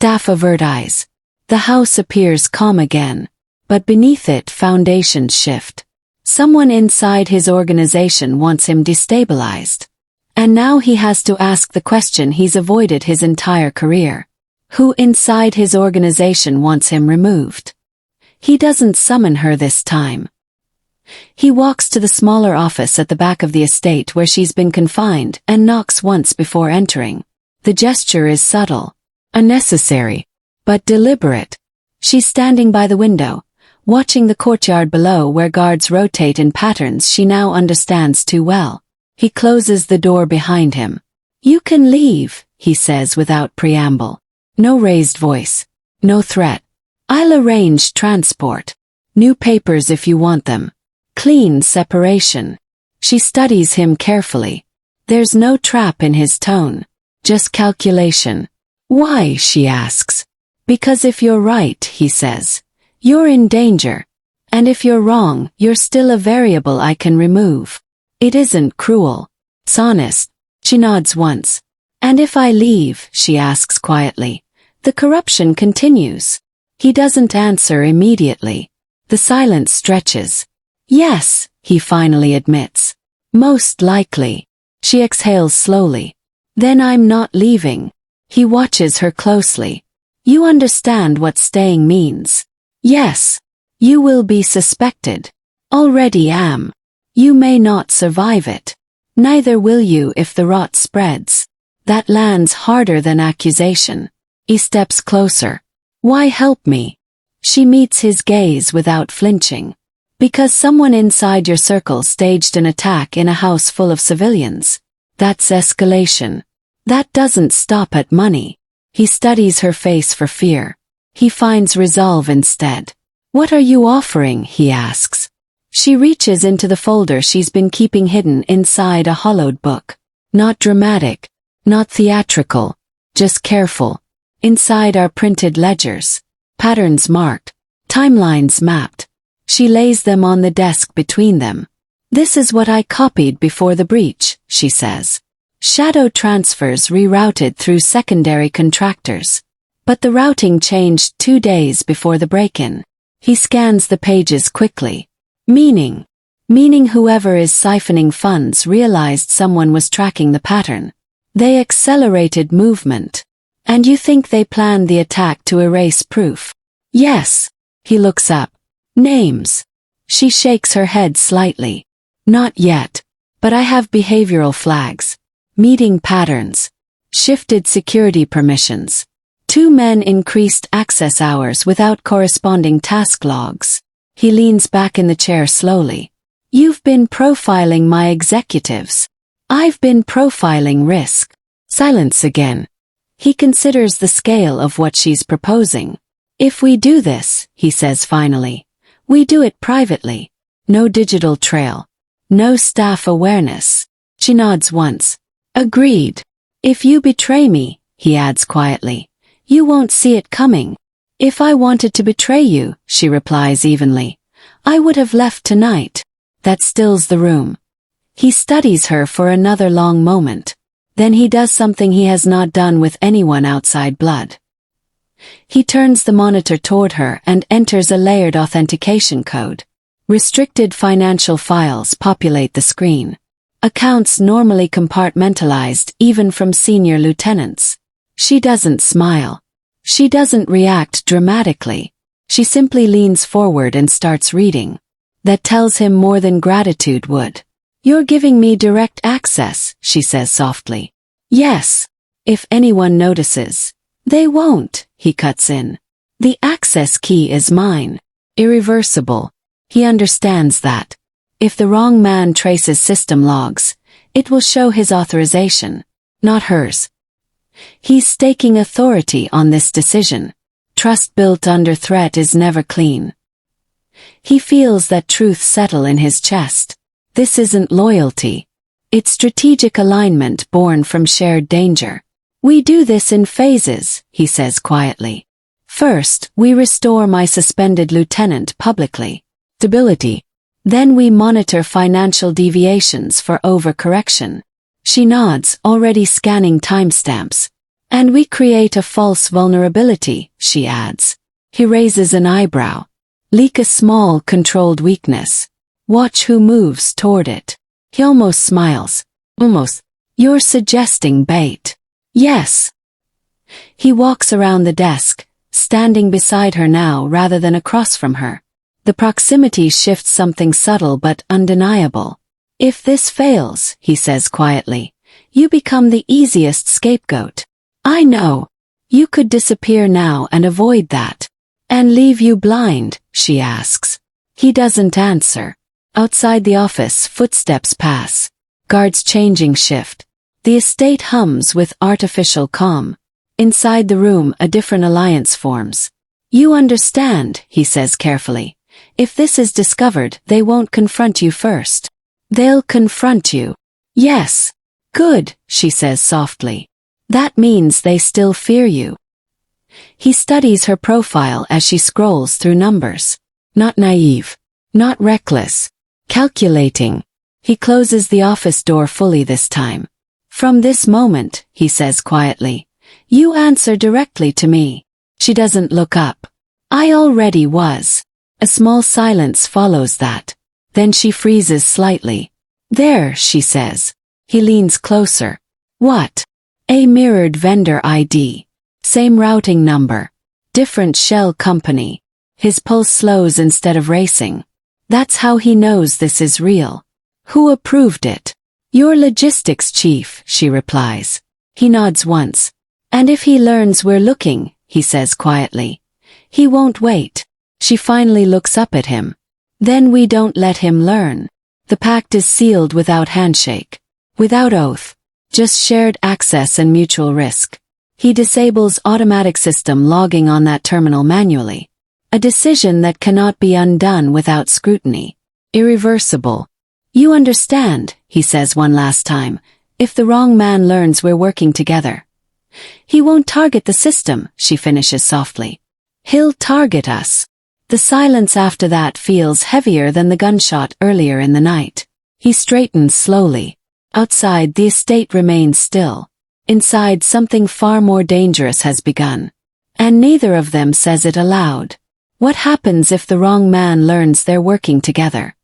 Staff avert eyes. The house appears calm again. But beneath it, foundations shift. Someone inside his organization wants him destabilized. And now he has to ask the question he's avoided his entire career. Who inside his organization wants him removed? He doesn't summon her this time. He walks to the smaller office at the back of the estate where she's been confined and knocks once before entering. The gesture is subtle, unnecessary, but deliberate. She's standing by the window, watching the courtyard below where guards rotate in patterns she now understands too well. He closes the door behind him. You can leave, he says without preamble. No raised voice. No threat. I'll arrange transport. New papers if you want them. Clean separation. She studies him carefully. There's no trap in his tone. Just calculation. Why, she asks. Because if you're right, he says, you're in danger. And if you're wrong, you're still a variable I can remove. It isn't cruel. It's honest. She nods once. And if I leave, she asks quietly, the corruption continues. He doesn't answer immediately. The silence stretches. Yes, he finally admits. Most likely. She exhales slowly. Then I'm not leaving. He watches her closely. You understand what staying means. Yes. You will be suspected. Already am. You may not survive it. Neither will you if the rot spreads. That lands harder than accusation. He steps closer. Why help me? She meets his gaze without flinching. Because someone inside your circle staged an attack in a house full of civilians. That's escalation. That doesn't stop at money. He studies her face for fear. He finds resolve instead. What are you offering? He asks. She reaches into the folder she's been keeping hidden inside a hollowed book. Not dramatic. Not theatrical. Just careful. Inside are printed ledgers. Patterns marked. Timelines mapped. She lays them on the desk between them. This is what I copied before the breach, she says. Shadow transfers rerouted through secondary contractors. But the routing changed 2 days before the break-in. He scans the pages quickly. Meaning whoever is siphoning funds realized someone was tracking the pattern. They accelerated movement. And you think they planned the attack to erase proof? Yes. He looks up. Names. She shakes her head slightly. Not yet. But I have behavioral flags. Meeting patterns. Shifted security permissions. 2 men increased access hours without corresponding task logs. He leans back in the chair slowly. You've been profiling my executives. I've been profiling risk. Silence again. He considers the scale of what she's proposing. If we do this, he says finally, we do it privately. No digital trail. No staff awareness. She nods once. Agreed. If you betray me, he adds quietly, you won't see it coming. If I wanted to betray you, she replies evenly, I would have left tonight. That stills the room. He studies her for another long moment. Then he does something he has not done with anyone outside blood. He turns the monitor toward her and enters a layered authentication code. Restricted financial files populate the screen. Accounts normally compartmentalized even from senior lieutenants. She doesn't smile. She doesn't react dramatically. She simply leans forward and starts reading. That tells him more than gratitude would. You're giving me direct access, she says softly. Yes. If anyone notices. They won't, he cuts in. The access key is mine. Irreversible. He understands that. If the wrong man traces system logs, it will show his authorization, not hers. He's staking authority on this decision. Trust built under threat is never clean. He feels that truth settle in his chest. This isn't loyalty. It's strategic alignment born from shared danger. We do this in phases, he says quietly. First, we restore my suspended lieutenant publicly. Stability. Then we monitor financial deviations for overcorrection. She nods, already scanning timestamps. And we create a false vulnerability, she adds. He raises an eyebrow. Leak a small, controlled weakness. Watch who moves toward it. He almost smiles. Almost. You're suggesting bait. Yes. He walks around the desk, standing beside her now rather than across from her. The proximity shifts something subtle but undeniable. If this fails, he says quietly, you become the easiest scapegoat. I know. You could disappear now and avoid that. And leave you blind, she asks. He doesn't answer. Outside the office, footsteps pass. Guards changing shift. The estate hums with artificial calm. Inside the room, a different alliance forms. You understand, he says carefully. If this is discovered, they won't confront you first. They'll confront you. Yes. Good, she says softly. That means they still fear you. He studies her profile as she scrolls through numbers. Not naive. Not reckless. Calculating. He closes the office door fully this time. From this moment, he says quietly, you answer directly to me. She doesn't look up. I already was. A small silence follows that. Then she freezes slightly. There, she says. He leans closer. What? A mirrored vendor ID. Same routing number. Different shell company. His pulse slows instead of racing. That's how he knows this is real. Who approved it? Your logistics chief, she replies. He nods once. And if he learns we're looking, he says quietly. He won't wait. She finally looks up at him. Then we don't let him learn. The pact is sealed without handshake. Without oath. Just shared access and mutual risk. He disables automatic system logging on that terminal manually. A decision that cannot be undone without scrutiny. Irreversible. You understand, he says one last time, if the wrong man learns we're working together. He won't target the system, she finishes softly. He'll target us. The silence after that feels heavier than the gunshot earlier in the night. He straightens slowly. Outside, the estate remains still. Inside, something far more dangerous has begun. And neither of them says it aloud. What happens if the wrong man learns they're working together?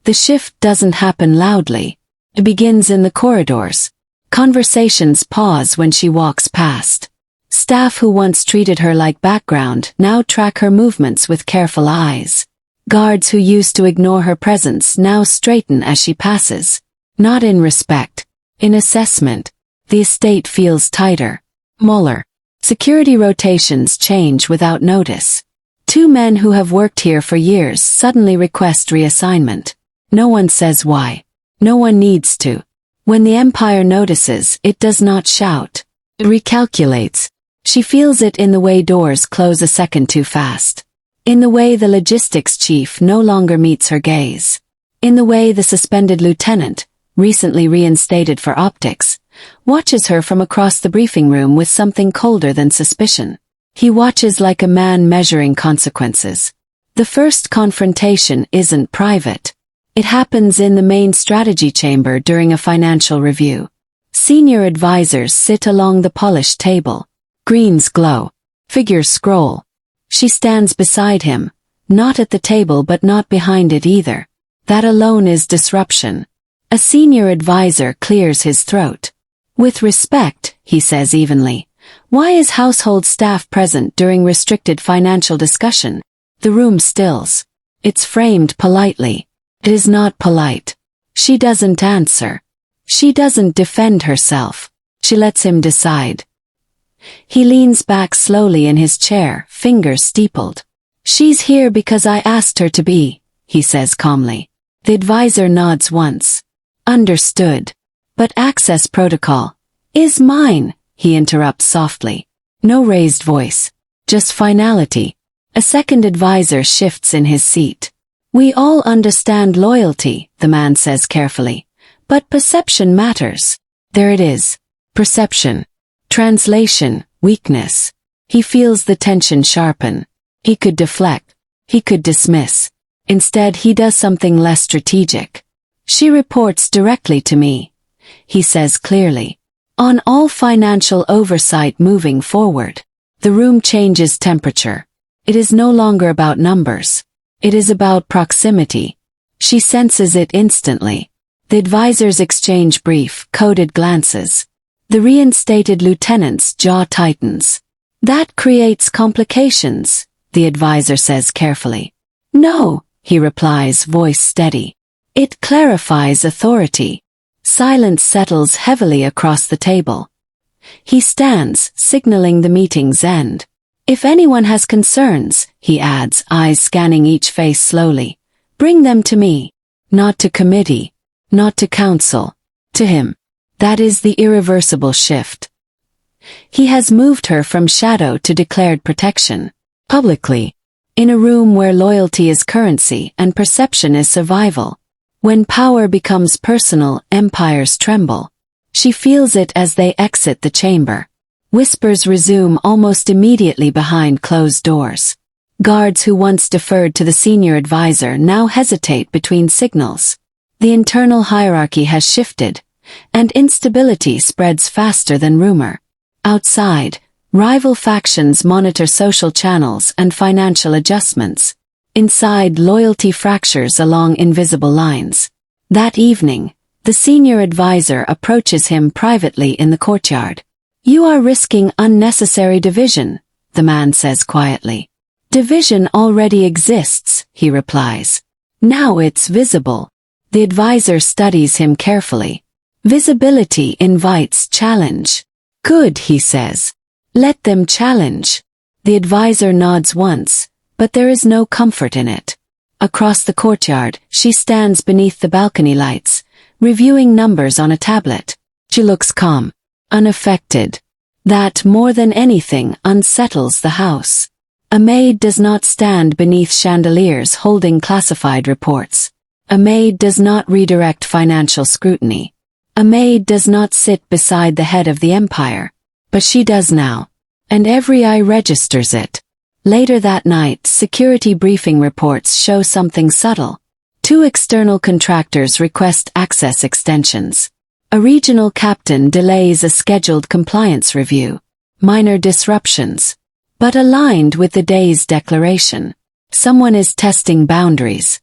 The shift doesn't happen loudly. It begins in the corridors. Conversations pause when she walks past. Staff who once treated her like background now track her movements with careful eyes. Guards who used to ignore her presence now straighten as she passes. Not in respect. In assessment. The estate feels tighter. Smaller. Security rotations change without notice. Two men who have worked here for years suddenly request reassignment. No one says why. No one needs to. When the Empire notices, it does not shout. It recalculates. She feels it in the way doors close a second too fast. In the way the logistics chief no longer meets her gaze. In the way the suspended lieutenant, recently reinstated for optics, watches her from across the briefing room with something colder than suspicion. He watches like a man measuring consequences. The first confrontation isn't private. It happens in the main strategy chamber during a financial review. Senior advisors sit along the polished table. Greens glow. Figures scroll. She stands beside him, not at the table but not behind it either. That alone is disruption. A senior advisor clears his throat. With respect, he says evenly. Why is household staff present during restricted financial discussion? The room stills. It's framed politely. It is not polite. She doesn't answer. She doesn't defend herself. She lets him decide. He leans back slowly in his chair, fingers steepled. She's here because I asked her to be, he says calmly. The advisor nods once. Understood. But access protocol is mine, he interrupts softly. No raised voice. Just finality. A second advisor shifts in his seat. We all understand loyalty, the man says carefully. But perception matters. There it is. Perception. Translation, weakness. He feels the tension sharpen. He could deflect. He could dismiss. Instead, he does something less strategic. She reports directly to me, he says clearly. On all financial oversight moving forward. The room changes temperature. It is no longer about numbers. It is about proximity. She senses it instantly. The advisors exchange brief, coded glances. The reinstated lieutenant's jaw tightens. That creates complications, the advisor says carefully. No, he replies, voice steady. It clarifies authority. Silence settles heavily across the table. He stands, signaling the meeting's end. If anyone has concerns, he adds, eyes scanning each face slowly, bring them to me. Not to committee. Not to council. To him. That is the irreversible shift. He has moved her from shadow to declared protection. Publicly. In a room where loyalty is currency and perception is survival. When power becomes personal, empires tremble. She feels it as they exit the chamber. Whispers resume almost immediately behind closed doors. Guards who once deferred to the senior advisor now hesitate between signals. The internal hierarchy has shifted, and instability spreads faster than rumor. Outside, rival factions monitor social channels and financial adjustments. Inside, loyalty fractures along invisible lines. That evening, the senior advisor approaches him privately in the courtyard. You are risking unnecessary division, the man says quietly. Division already exists, he replies. Now it's visible. The advisor studies him carefully. Visibility invites challenge. Good, he says. Let them challenge. The advisor nods once, but there is no comfort in it. Across the courtyard, she stands beneath the balcony lights, reviewing numbers on a tablet. She looks calm, unaffected. That, more than anything, unsettles the house. A maid does not stand beneath chandeliers holding classified reports. A maid does not redirect financial scrutiny. A maid does not sit beside the head of the empire. But she does now. And every eye registers it. Later that night, security briefing reports show something subtle. 2 external contractors request access extensions. A regional captain delays a scheduled compliance review. Minor disruptions. But aligned with the day's declaration. Someone is testing boundaries.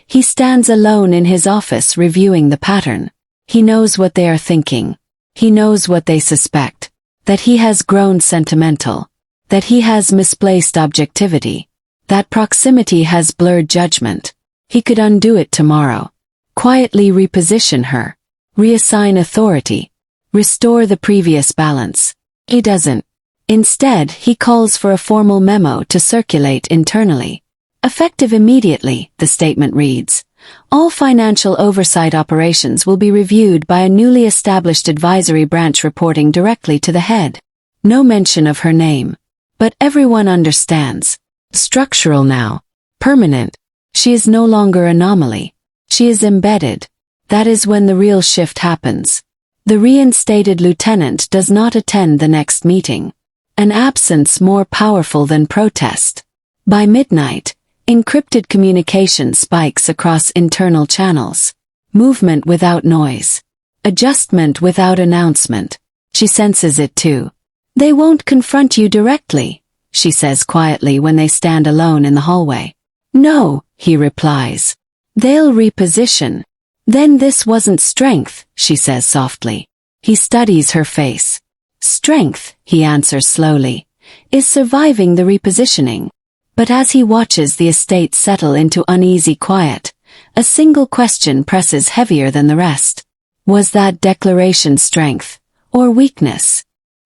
He stands alone in his office reviewing the pattern. He knows what they are thinking. He knows what they suspect. That he has grown sentimental. That he has misplaced objectivity. That proximity has blurred judgment. He could undo it tomorrow. Quietly reposition her. Reassign authority. Restore the previous balance. He doesn't. Instead, he calls for a formal memo to circulate internally. Effective immediately, the statement reads. All financial oversight operations will be reviewed by a newly established advisory branch reporting directly to the head. No mention of her name. But everyone understands. Structural now. Permanent. She is no longer anomaly. She is embedded. That is when the real shift happens. The reinstated lieutenant does not attend the next meeting. An absence more powerful than protest. By midnight, encrypted communication spikes across internal channels. Movement without noise. Adjustment without announcement. She senses it too. They won't confront you directly, she says quietly when they stand alone in the hallway. No, he replies. They'll reposition. Then this wasn't strength, she says softly. He studies her face. Strength, he answers slowly, is surviving the repositioning. But as he watches the estate settle into uneasy quiet, a single question presses heavier than the rest. Was that declaration strength, or weakness?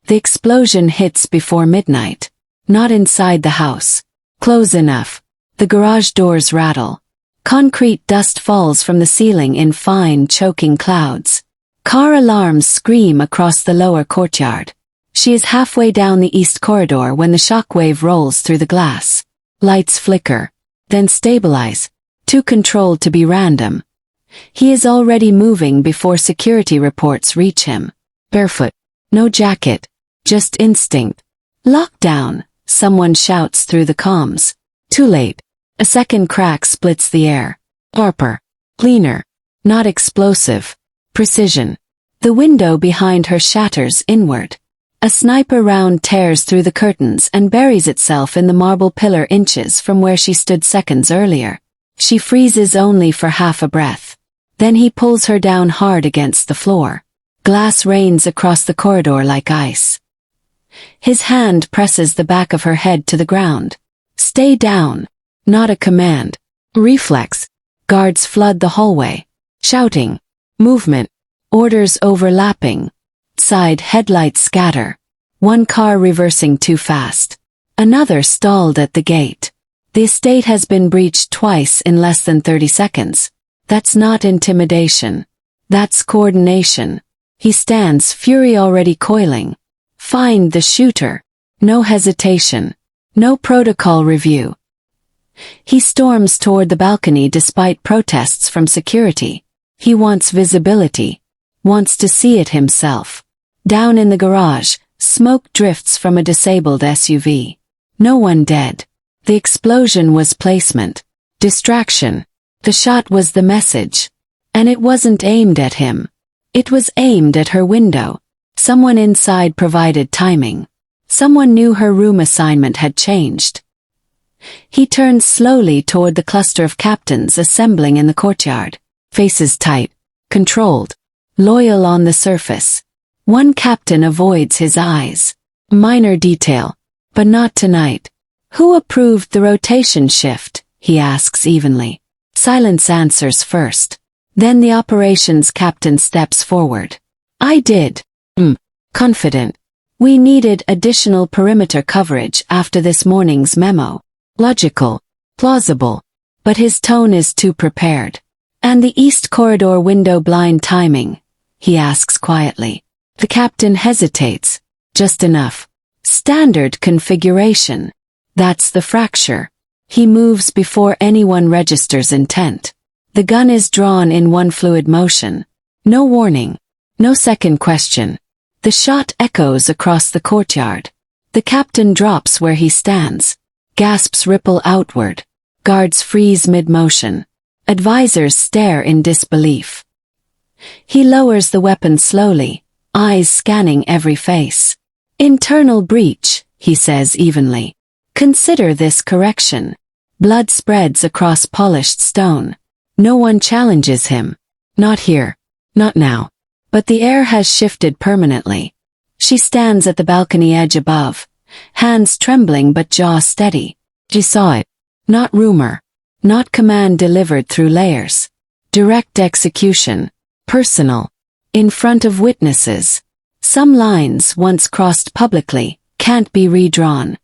The explosion hits before midnight. Not inside the house. Close enough. The garage doors rattle. Concrete dust falls from the ceiling in fine, choking clouds. Car alarms scream across the lower courtyard. She is halfway down the east corridor when the shockwave rolls through the glass. Lights flicker, then stabilize, too controlled to be random. He is already moving before security reports reach him. Barefoot. No jacket. Just instinct. Lockdown, someone shouts through the comms. Too late. A second crack splits the air. Sharper. Cleaner. Not explosive. Precision. The window behind her shatters inward. A sniper round tears through the curtains and buries itself in the marble pillar inches from where she stood seconds earlier. She freezes only for half a breath. Then he pulls her down hard against the floor. Glass rains across the corridor like ice. His hand presses the back of her head to the ground. Stay down. Not a command. Reflex. Guards flood the hallway. Shouting. Movement. Orders overlapping. Side headlights scatter. One car reversing too fast. Another stalled at the gate. The estate has been breached twice in less than 30 seconds. That's not intimidation. That's coordination. He stands, fury already coiling. Find the shooter. No hesitation. No protocol review. He storms toward the balcony despite protests from security. He wants visibility. Wants to see it himself. Down in the garage, smoke drifts from a disabled SUV. No one dead. The explosion was placement. Distraction. The shot was the message. And it wasn't aimed at him. It was aimed at her window. Someone inside provided timing. Someone knew her room assignment had changed. He turns slowly toward the cluster of captains assembling in the courtyard. Faces tight. Controlled. Loyal on the surface. One captain avoids his eyes. Minor detail. But not tonight. Who approved the rotation shift? He asks evenly. Silence answers first. Then the operations captain steps forward. I did. Confident. We needed additional perimeter coverage after this morning's memo. Logical. Plausible. But his tone is too prepared. And the east corridor window blind timing? He asks quietly. The captain hesitates. Just enough. Standard configuration. That's the fracture. He moves before anyone registers intent. The gun is drawn in one fluid motion. No warning. No second question. The shot echoes across the courtyard. The captain drops where he stands. Gasps ripple outward. Guards freeze mid-motion. Advisors stare in disbelief. He lowers the weapon slowly, eyes scanning every face. Internal breach, he says evenly. Consider this correction. Blood spreads across polished stone. No one challenges him. Not here. Not now. But the air has shifted permanently. She stands at the balcony edge above, hands trembling but jaw steady. She saw it. Not rumor. Not command delivered through layers. Direct execution. Personal. In front of witnesses. Some lines once crossed publicly can't be redrawn.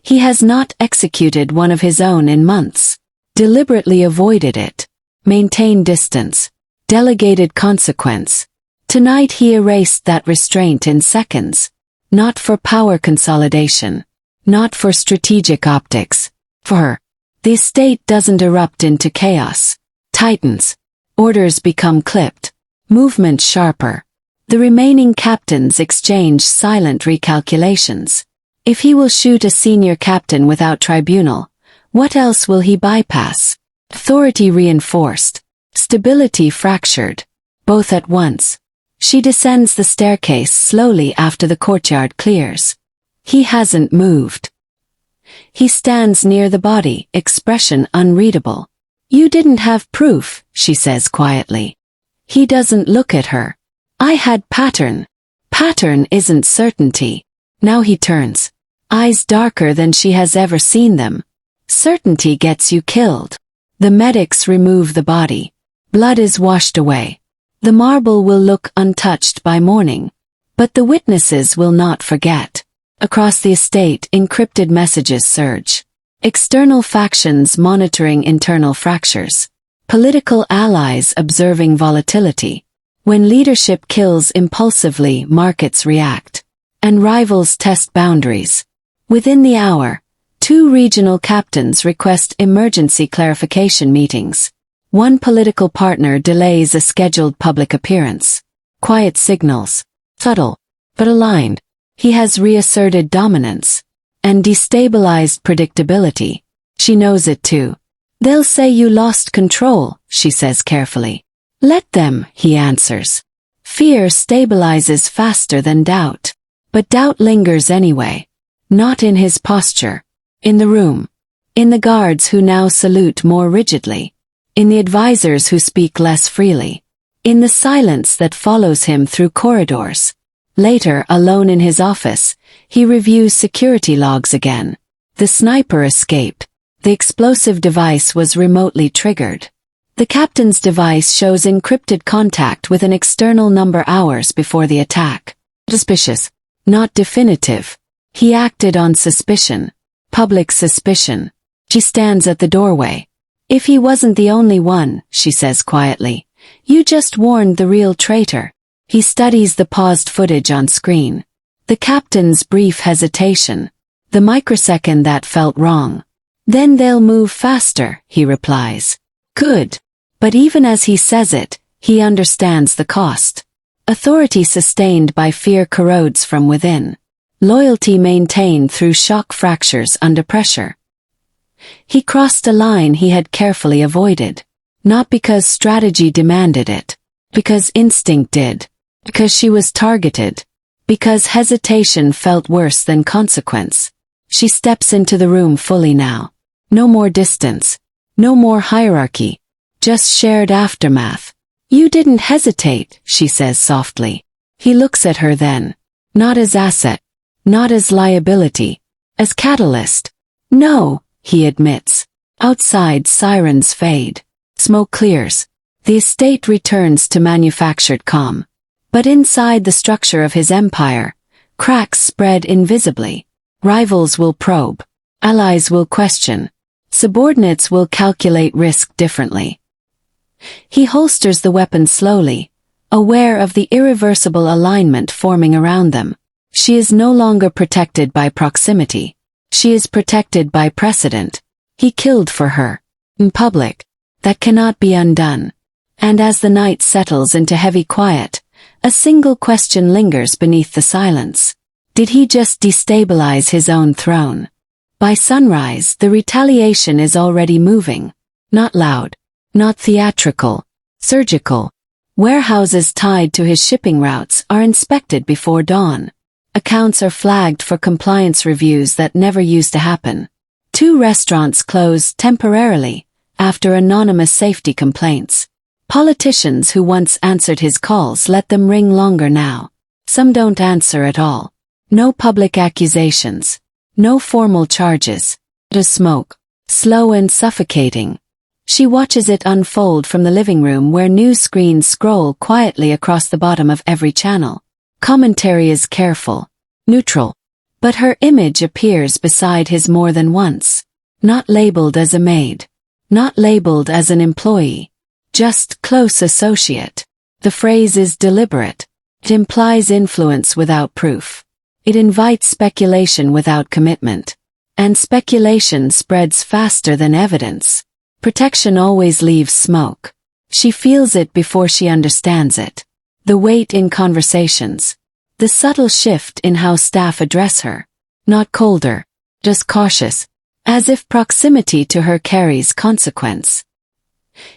He has not executed one of his own in months. Deliberately avoided it. Maintained distance. Delegated consequence. Tonight he erased that restraint in seconds. Not for power consolidation. Not for strategic optics. For her. The estate doesn't erupt into chaos. Tightens. Orders become clipped. Movement sharper. The remaining captains exchange silent recalculations. If he will shoot a senior captain without tribunal, what else will he bypass? Authority reinforced. Stability fractured. Both at once. She descends the staircase slowly after the courtyard clears. He hasn't moved. He stands near the body, expression unreadable. You didn't have proof, she says quietly. He doesn't look at her. I had pattern. Pattern isn't certainty. Now he turns. Eyes darker than she has ever seen them. Certainty gets you killed. The medics remove the body. Blood is washed away. The marble will look untouched by morning. But the witnesses will not forget. Across the estate, encrypted messages surge. External factions monitoring internal fractures. Political allies observing volatility. When leadership kills impulsively, markets react. and rivals test boundaries. Within the hour, 2 regional captains request emergency clarification meetings. One political partner delays a scheduled public appearance. Quiet signals. Subtle, but aligned. He has reasserted dominance. And destabilized predictability. She knows it too. They'll say you lost control, she says carefully. Let them, he answers. Fear stabilizes faster than doubt. But doubt lingers anyway. Not in his posture. In the room. In the guards who now salute more rigidly. In the advisors who speak less freely. In the silence that follows him through corridors. Later, alone in his office, he reviews security logs again. The sniper escaped. The explosive device was remotely triggered. The captain's device shows encrypted contact with an external number hours before the attack. Suspicious. Not definitive. He acted on suspicion. Public suspicion. She stands at the doorway. If he wasn't the only one, she says quietly. You just warned the real traitor. He studies the paused footage on screen. The captain's brief hesitation. The microsecond that felt wrong. Then they'll move faster, he replies. Good. But even as he says it, he understands the cost. Authority sustained by fear corrodes from within. Loyalty maintained through shock fractures under pressure. He crossed a line he had carefully avoided. Not because strategy demanded it. Because instinct did. Because she was targeted. Because hesitation felt worse than consequence. She steps into the room fully now. No more distance. No more hierarchy. Just shared aftermath. You didn't hesitate, she says softly. He looks at her then. Not as asset. Not as liability. As catalyst. No, he admits. Outside sirens fade. Smoke clears. The estate returns to manufactured calm. But inside the structure of his empire, cracks spread invisibly. Rivals will probe. Allies will question. Subordinates will calculate risk differently. He holsters the weapon slowly, aware of the irreversible alignment forming around them. She is no longer protected by proximity. She is protected by precedent. He killed for her. In public. That cannot be undone. And as the night settles into heavy quiet, a single question lingers beneath the silence. Did he just destabilize his own throne? By sunrise, the retaliation is already moving. Not loud. Not theatrical. Surgical. Warehouses tied to his shipping routes are inspected before dawn. Accounts are flagged for compliance reviews that never used to happen. 2 restaurants close temporarily after anonymous safety complaints. Politicians who once answered his calls let them ring longer now. Some don't answer at all. No public accusations. No formal charges. The smoke. Slow and suffocating. She watches it unfold from the living room where news screens scroll quietly across the bottom of every channel. Commentary is careful. Neutral. But her image appears beside his more than once. Not labeled as a maid. Not labeled as an employee. Just close associate. The phrase is deliberate. It implies influence without proof. It invites speculation without commitment. And speculation spreads faster than evidence. Protection always leaves smoke. She feels it before she understands it. The weight in conversations. The subtle shift in how staff address her. Not colder. Just cautious. As if proximity to her carries consequence.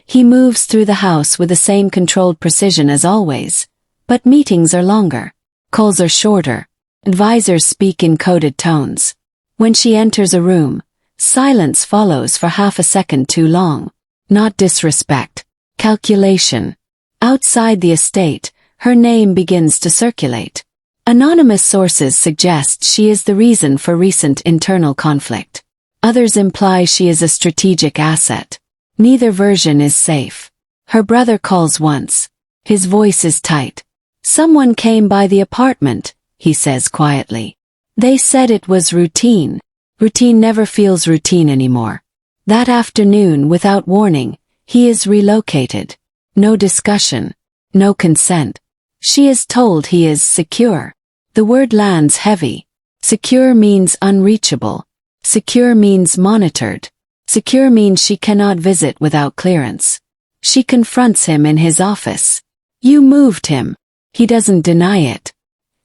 He moves through the house with the same controlled precision as always. But meetings are longer. Calls are shorter. Advisors speak in coded tones. When she enters a room, silence follows for half a second too long. Not disrespect. Calculation. Outside the estate, her name begins to circulate. Anonymous sources suggest she is the reason for recent internal conflict. Others imply she is a strategic asset. Neither version is safe. Her brother calls once. His voice is tight. Someone came by the apartment, he says quietly. They said it was routine. Routine never feels routine anymore. That afternoon, without warning, he is relocated. No discussion. No consent. She is told he is secure. The word lands heavy. Secure means unreachable. Secure means monitored. Secure means she cannot visit without clearance. She confronts him in his office. You moved him. He doesn't deny it.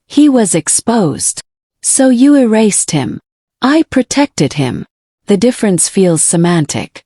He was exposed. So you erased him. I protected him. The difference feels semantic.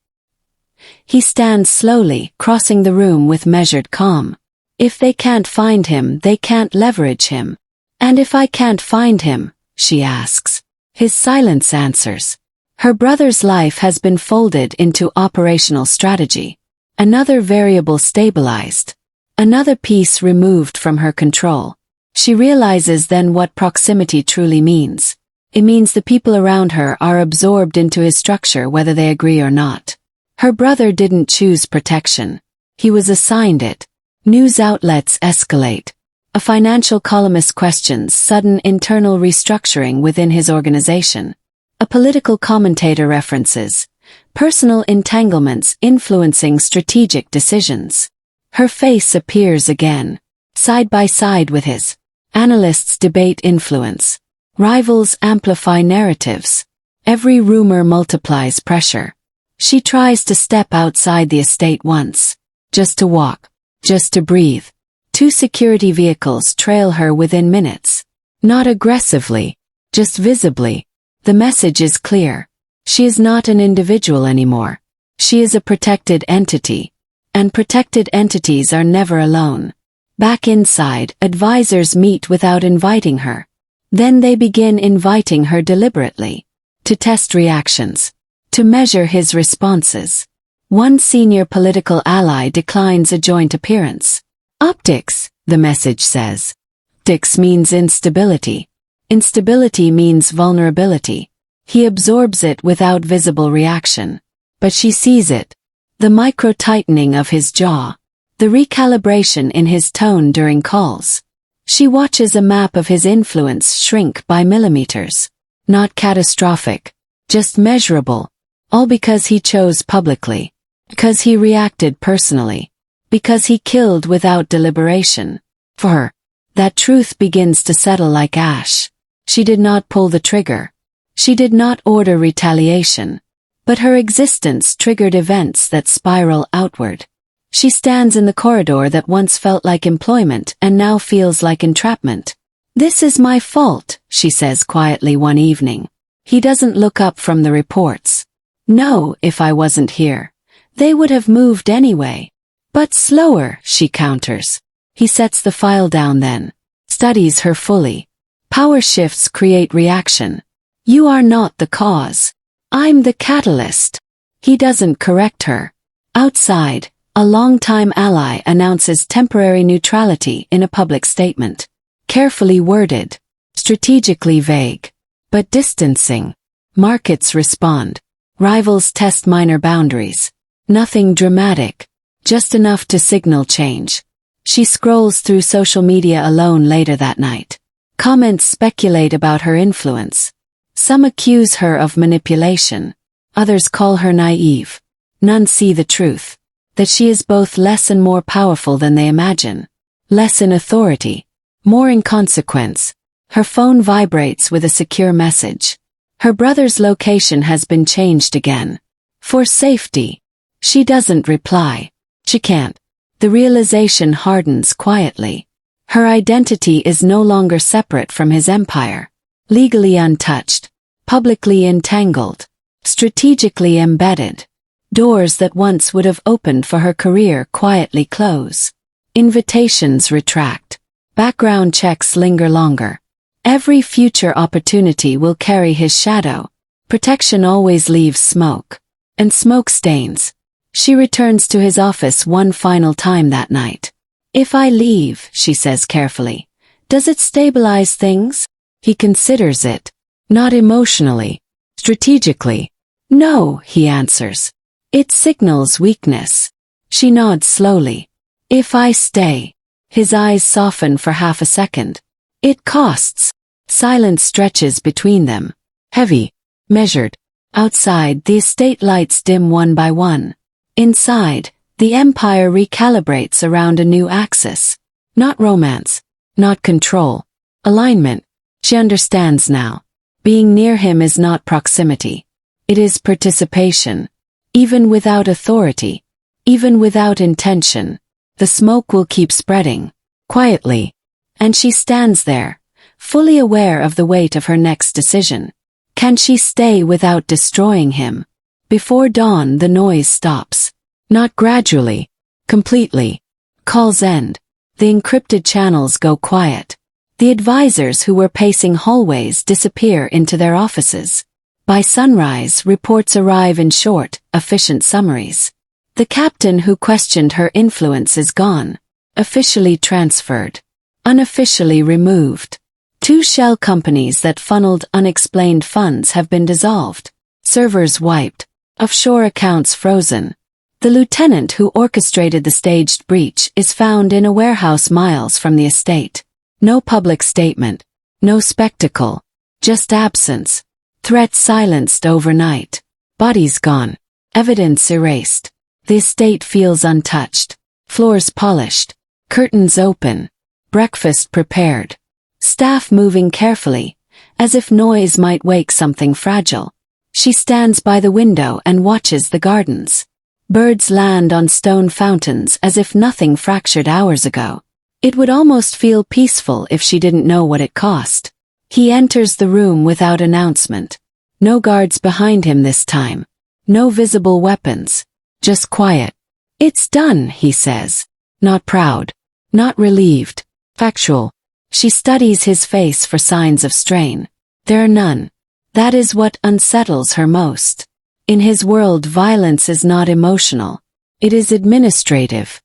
He stands slowly, crossing the room with measured calm. If they can't find him, they can't leverage him. And if I can't find him, she asks. His silence answers. Her brother's life has been folded into operational strategy. Another variable stabilized. Another piece removed from her control. She realizes then what proximity truly means. It means the people around her are absorbed into his structure whether they agree or not. Her brother didn't choose protection. He was assigned it. News outlets escalate. A financial columnist questions sudden internal restructuring within his organization. A political commentator references personal entanglements influencing strategic decisions. Her face appears again, side by side with his. Analysts debate influence. Rivals amplify narratives. Every rumor multiplies pressure. She tries to step outside the estate once. Just to walk. Just to breathe. 2 security vehicles trail her within minutes. Not aggressively. Just visibly. The message is clear. She is not an individual anymore. She is a protected entity. And protected entities are never alone. Back inside, advisors meet without inviting her. Then they begin inviting her deliberately. To test reactions. To measure his responses. One senior political ally declines a joint appearance. Optics, the message says. Optics means instability. Instability means vulnerability. He absorbs it without visible reaction. But she sees it. The micro-tightening of his jaw. The recalibration in his tone during calls. She watches a map of his influence shrink by millimeters. Not catastrophic. Just measurable. All because he chose publicly. Because he reacted personally. Because he killed without deliberation. For her, that truth begins to settle like ash. She did not pull the trigger. She did not order retaliation. But her existence triggered events that spiral outward. She stands in the corridor that once felt like employment and now feels like entrapment. This is my fault, she says quietly one evening. He doesn't look up from the reports. No, if I wasn't here. They would have moved anyway. But slower, she counters. He sets the file down then. Studies her fully. Power shifts create reaction. You are not the cause. I'm the catalyst. He doesn't correct her. Outside, a longtime ally announces temporary neutrality in a public statement. Carefully worded. Strategically vague. But distancing. Markets respond. Rivals test minor boundaries. Nothing dramatic. Just enough to signal change. She scrolls through social media alone later that night. Comments speculate about her influence. Some accuse her of manipulation. Others call her naive. None see the truth. That she is both less and more powerful than they imagine. Less in authority. More in consequence. Her phone vibrates with a secure message. Her brother's location has been changed again. For safety. She doesn't reply. She can't. The realization hardens quietly. Her identity is no longer separate from his empire. Legally untouched. Publicly entangled. Strategically embedded. Doors that once would have opened for her career quietly close. Invitations retract. Background checks linger longer. Every future opportunity will carry his shadow. Protection always leaves smoke. And smoke stains. She returns to his office one final time that night. If I leave, she says carefully, does it stabilize things? He considers it. Not emotionally. Strategically. No, he answers. It signals weakness. She nods slowly. If I stay. His eyes soften for half a second. It costs. Silence stretches between them. Heavy. Measured. Outside, the estate lights dim one by one. Inside, the empire recalibrates around a new axis. Not romance. Not control. Alignment. She understands now. Being near him is not proximity. It is participation. Even without authority, even without intention, the smoke will keep spreading, quietly. And she stands there, fully aware of the weight of her next decision. Can she stay without destroying him? Before dawn the noise stops. Not gradually. Completely. Calls end. The encrypted channels go quiet. The advisors who were pacing hallways disappear into their offices. By sunrise, reports arrive in short, efficient summaries. The captain who questioned her influence is gone. Officially transferred. Unofficially removed. 2 shell companies that funneled unexplained funds have been dissolved. Servers wiped. Offshore accounts frozen. The lieutenant who orchestrated the staged breach is found in a warehouse miles from the estate. No public statement. No spectacle. Just absence. Threat silenced overnight. Bodies gone. Evidence erased. The estate feels untouched. Floors polished. Curtains open. Breakfast prepared. Staff moving carefully, as if noise might wake something fragile. She stands by the window and watches the gardens. Birds land on stone fountains as if nothing fractured hours ago. It would almost feel peaceful if she didn't know what it cost. He enters the room without announcement. No guards behind him this time. No visible weapons. Just quiet. "It's done," he says. Not proud. Not relieved. Factual. She studies his face for signs of strain. There are none. That is what unsettles her most. In his world, violence is not emotional. It is administrative.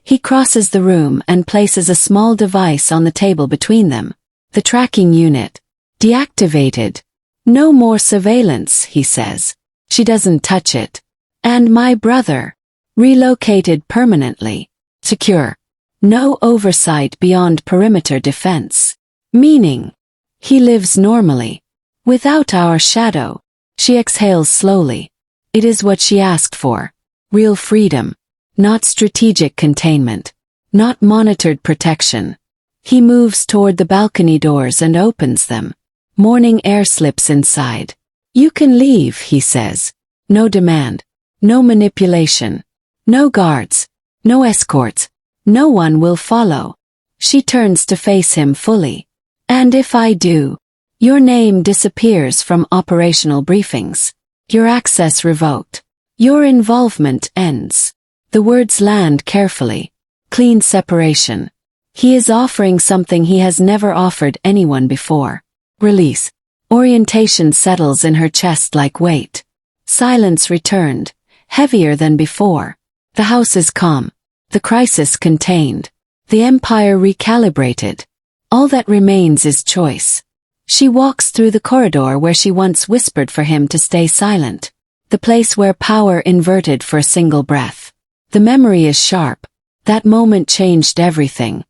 He crosses the room and places a small device on the table between them. The tracking unit. Deactivated. "No more surveillance," he says. She doesn't touch it. "And my brother. Relocated permanently. Secure. No oversight beyond perimeter defense. Meaning, he lives normally. Without our shadow." She exhales slowly. It is what she asked for. Real freedom. Not strategic containment. Not monitored protection. He moves toward the balcony doors and opens them. Morning air slips inside. "You can leave," he says. No demand. No manipulation. No guards. No escorts. No one will follow. She turns to face him fully. "And if I do, your name disappears from operational briefings. Your access revoked. Your involvement ends." The words land carefully. Clean separation. He is offering something he has never offered anyone before. Release. Orientation settles in her chest like weight. Silence returned, heavier than before. The house is calm. The crisis contained. The empire recalibrated. All that remains is choice. She walks through the corridor where she once whispered for him to stay silent. The place where power inverted for a single breath. The memory is sharp. That moment changed everything.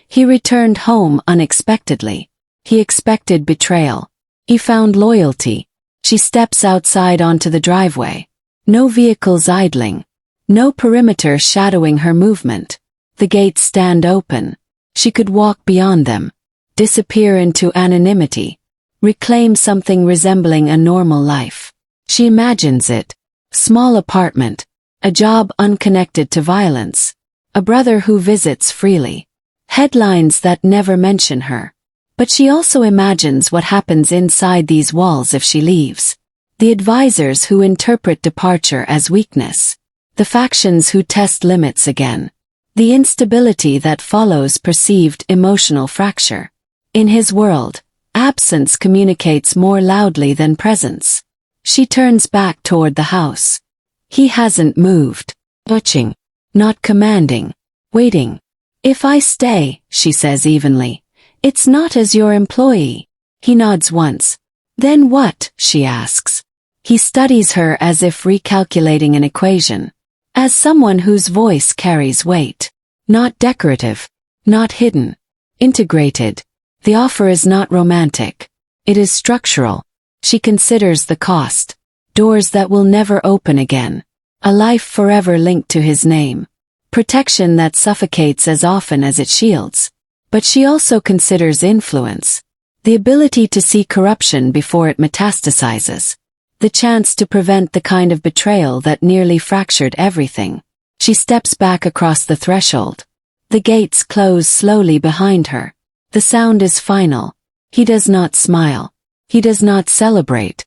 He returned home unexpectedly. He expected betrayal. He found loyalty. She steps outside onto the driveway. No vehicles idling. No perimeter shadowing her movement. The gates stand open. She could walk beyond them. Disappear into anonymity. Reclaim something resembling a normal life. She imagines it. Small apartment. A job unconnected to violence. A brother who visits freely. Headlines that never mention her. But she also imagines what happens inside these walls if she leaves. The advisors who interpret departure as weakness. The factions who test limits again. The instability that follows perceived emotional fracture. In his world, absence communicates more loudly than presence. She turns back toward the house. He hasn't moved. Watching. Not commanding. Waiting. "If I stay," she says evenly, "it's not as your employee." He nods once. "Then what?" she asks. He studies her as if recalculating an equation. As someone whose voice carries weight. Not decorative. Not hidden. Integrated. The offer is not romantic. It is structural. She considers the cost. Doors that will never open again. A life forever linked to his name. Protection that suffocates as often as it shields. But she also considers influence. The ability to see corruption before it metastasizes. The chance to prevent the kind of betrayal that nearly fractured everything. She steps back across the threshold. The gates close slowly behind her. The sound is final. He does not smile. He does not celebrate.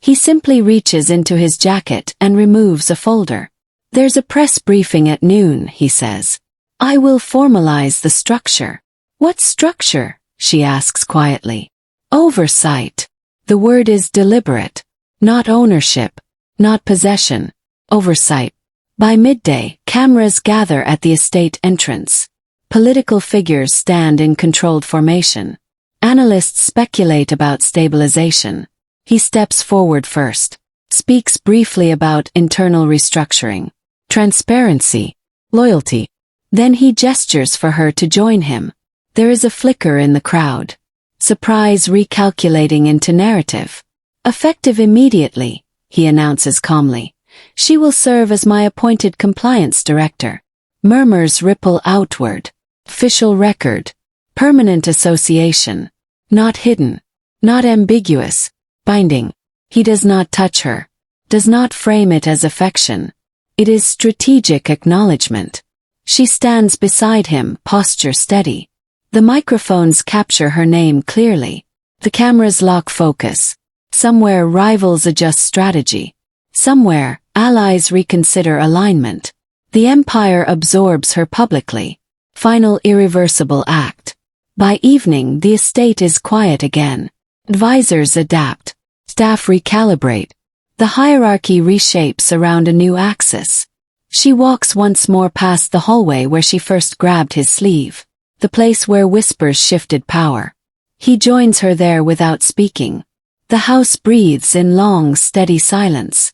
He simply reaches into his jacket and removes a folder. "There's a press briefing at noon," he says. "I will formalize the structure." "What structure?" she asks quietly. "Oversight." The word is deliberate. Not ownership. Not possession. Oversight. By midday, cameras gather at the estate entrance. Political figures stand in controlled formation. Analysts speculate about stabilization. He steps forward first. Speaks briefly about internal restructuring. Transparency. Loyalty. Then he gestures for her to join him. There is a flicker in the crowd. Surprise recalculating into narrative. "Effective immediately," he announces calmly. "She will serve as my appointed compliance director." Murmurs ripple outward. Official record. Permanent association. Not hidden. Not ambiguous. Binding. He does not touch her. Does not frame it as affection. It is strategic acknowledgement. She stands beside him, posture steady. The microphones capture her name clearly. The cameras lock focus. Somewhere rivals adjust strategy. Somewhere, allies reconsider alignment. The empire absorbs her publicly. Final irreversible act. By evening, the estate is quiet again. Advisors adapt. Staff recalibrate. The hierarchy reshapes around a new axis. She walks once more past the hallway where she first grabbed his sleeve. The place where whispers shifted power. He joins her there without speaking. The house breathes in long, steady silence.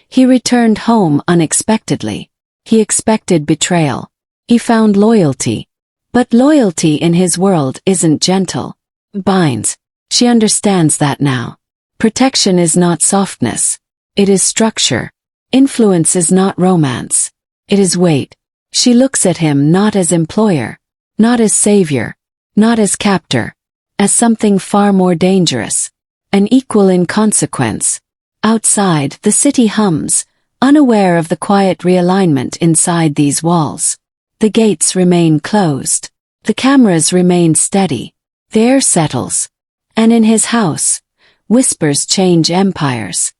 He returned home unexpectedly. He expected betrayal. He found loyalty. But loyalty in his world isn't gentle. It binds. She understands that now. Protection is not softness. It is structure. Influence is not romance. It is weight. She looks at him not as employer. Not as savior, not as captor, as something far more dangerous, an equal in consequence. Outside, the city hums, unaware of the quiet realignment inside these walls. The gates remain closed. The cameras remain steady. The air settles. And in his house, whispers change empires.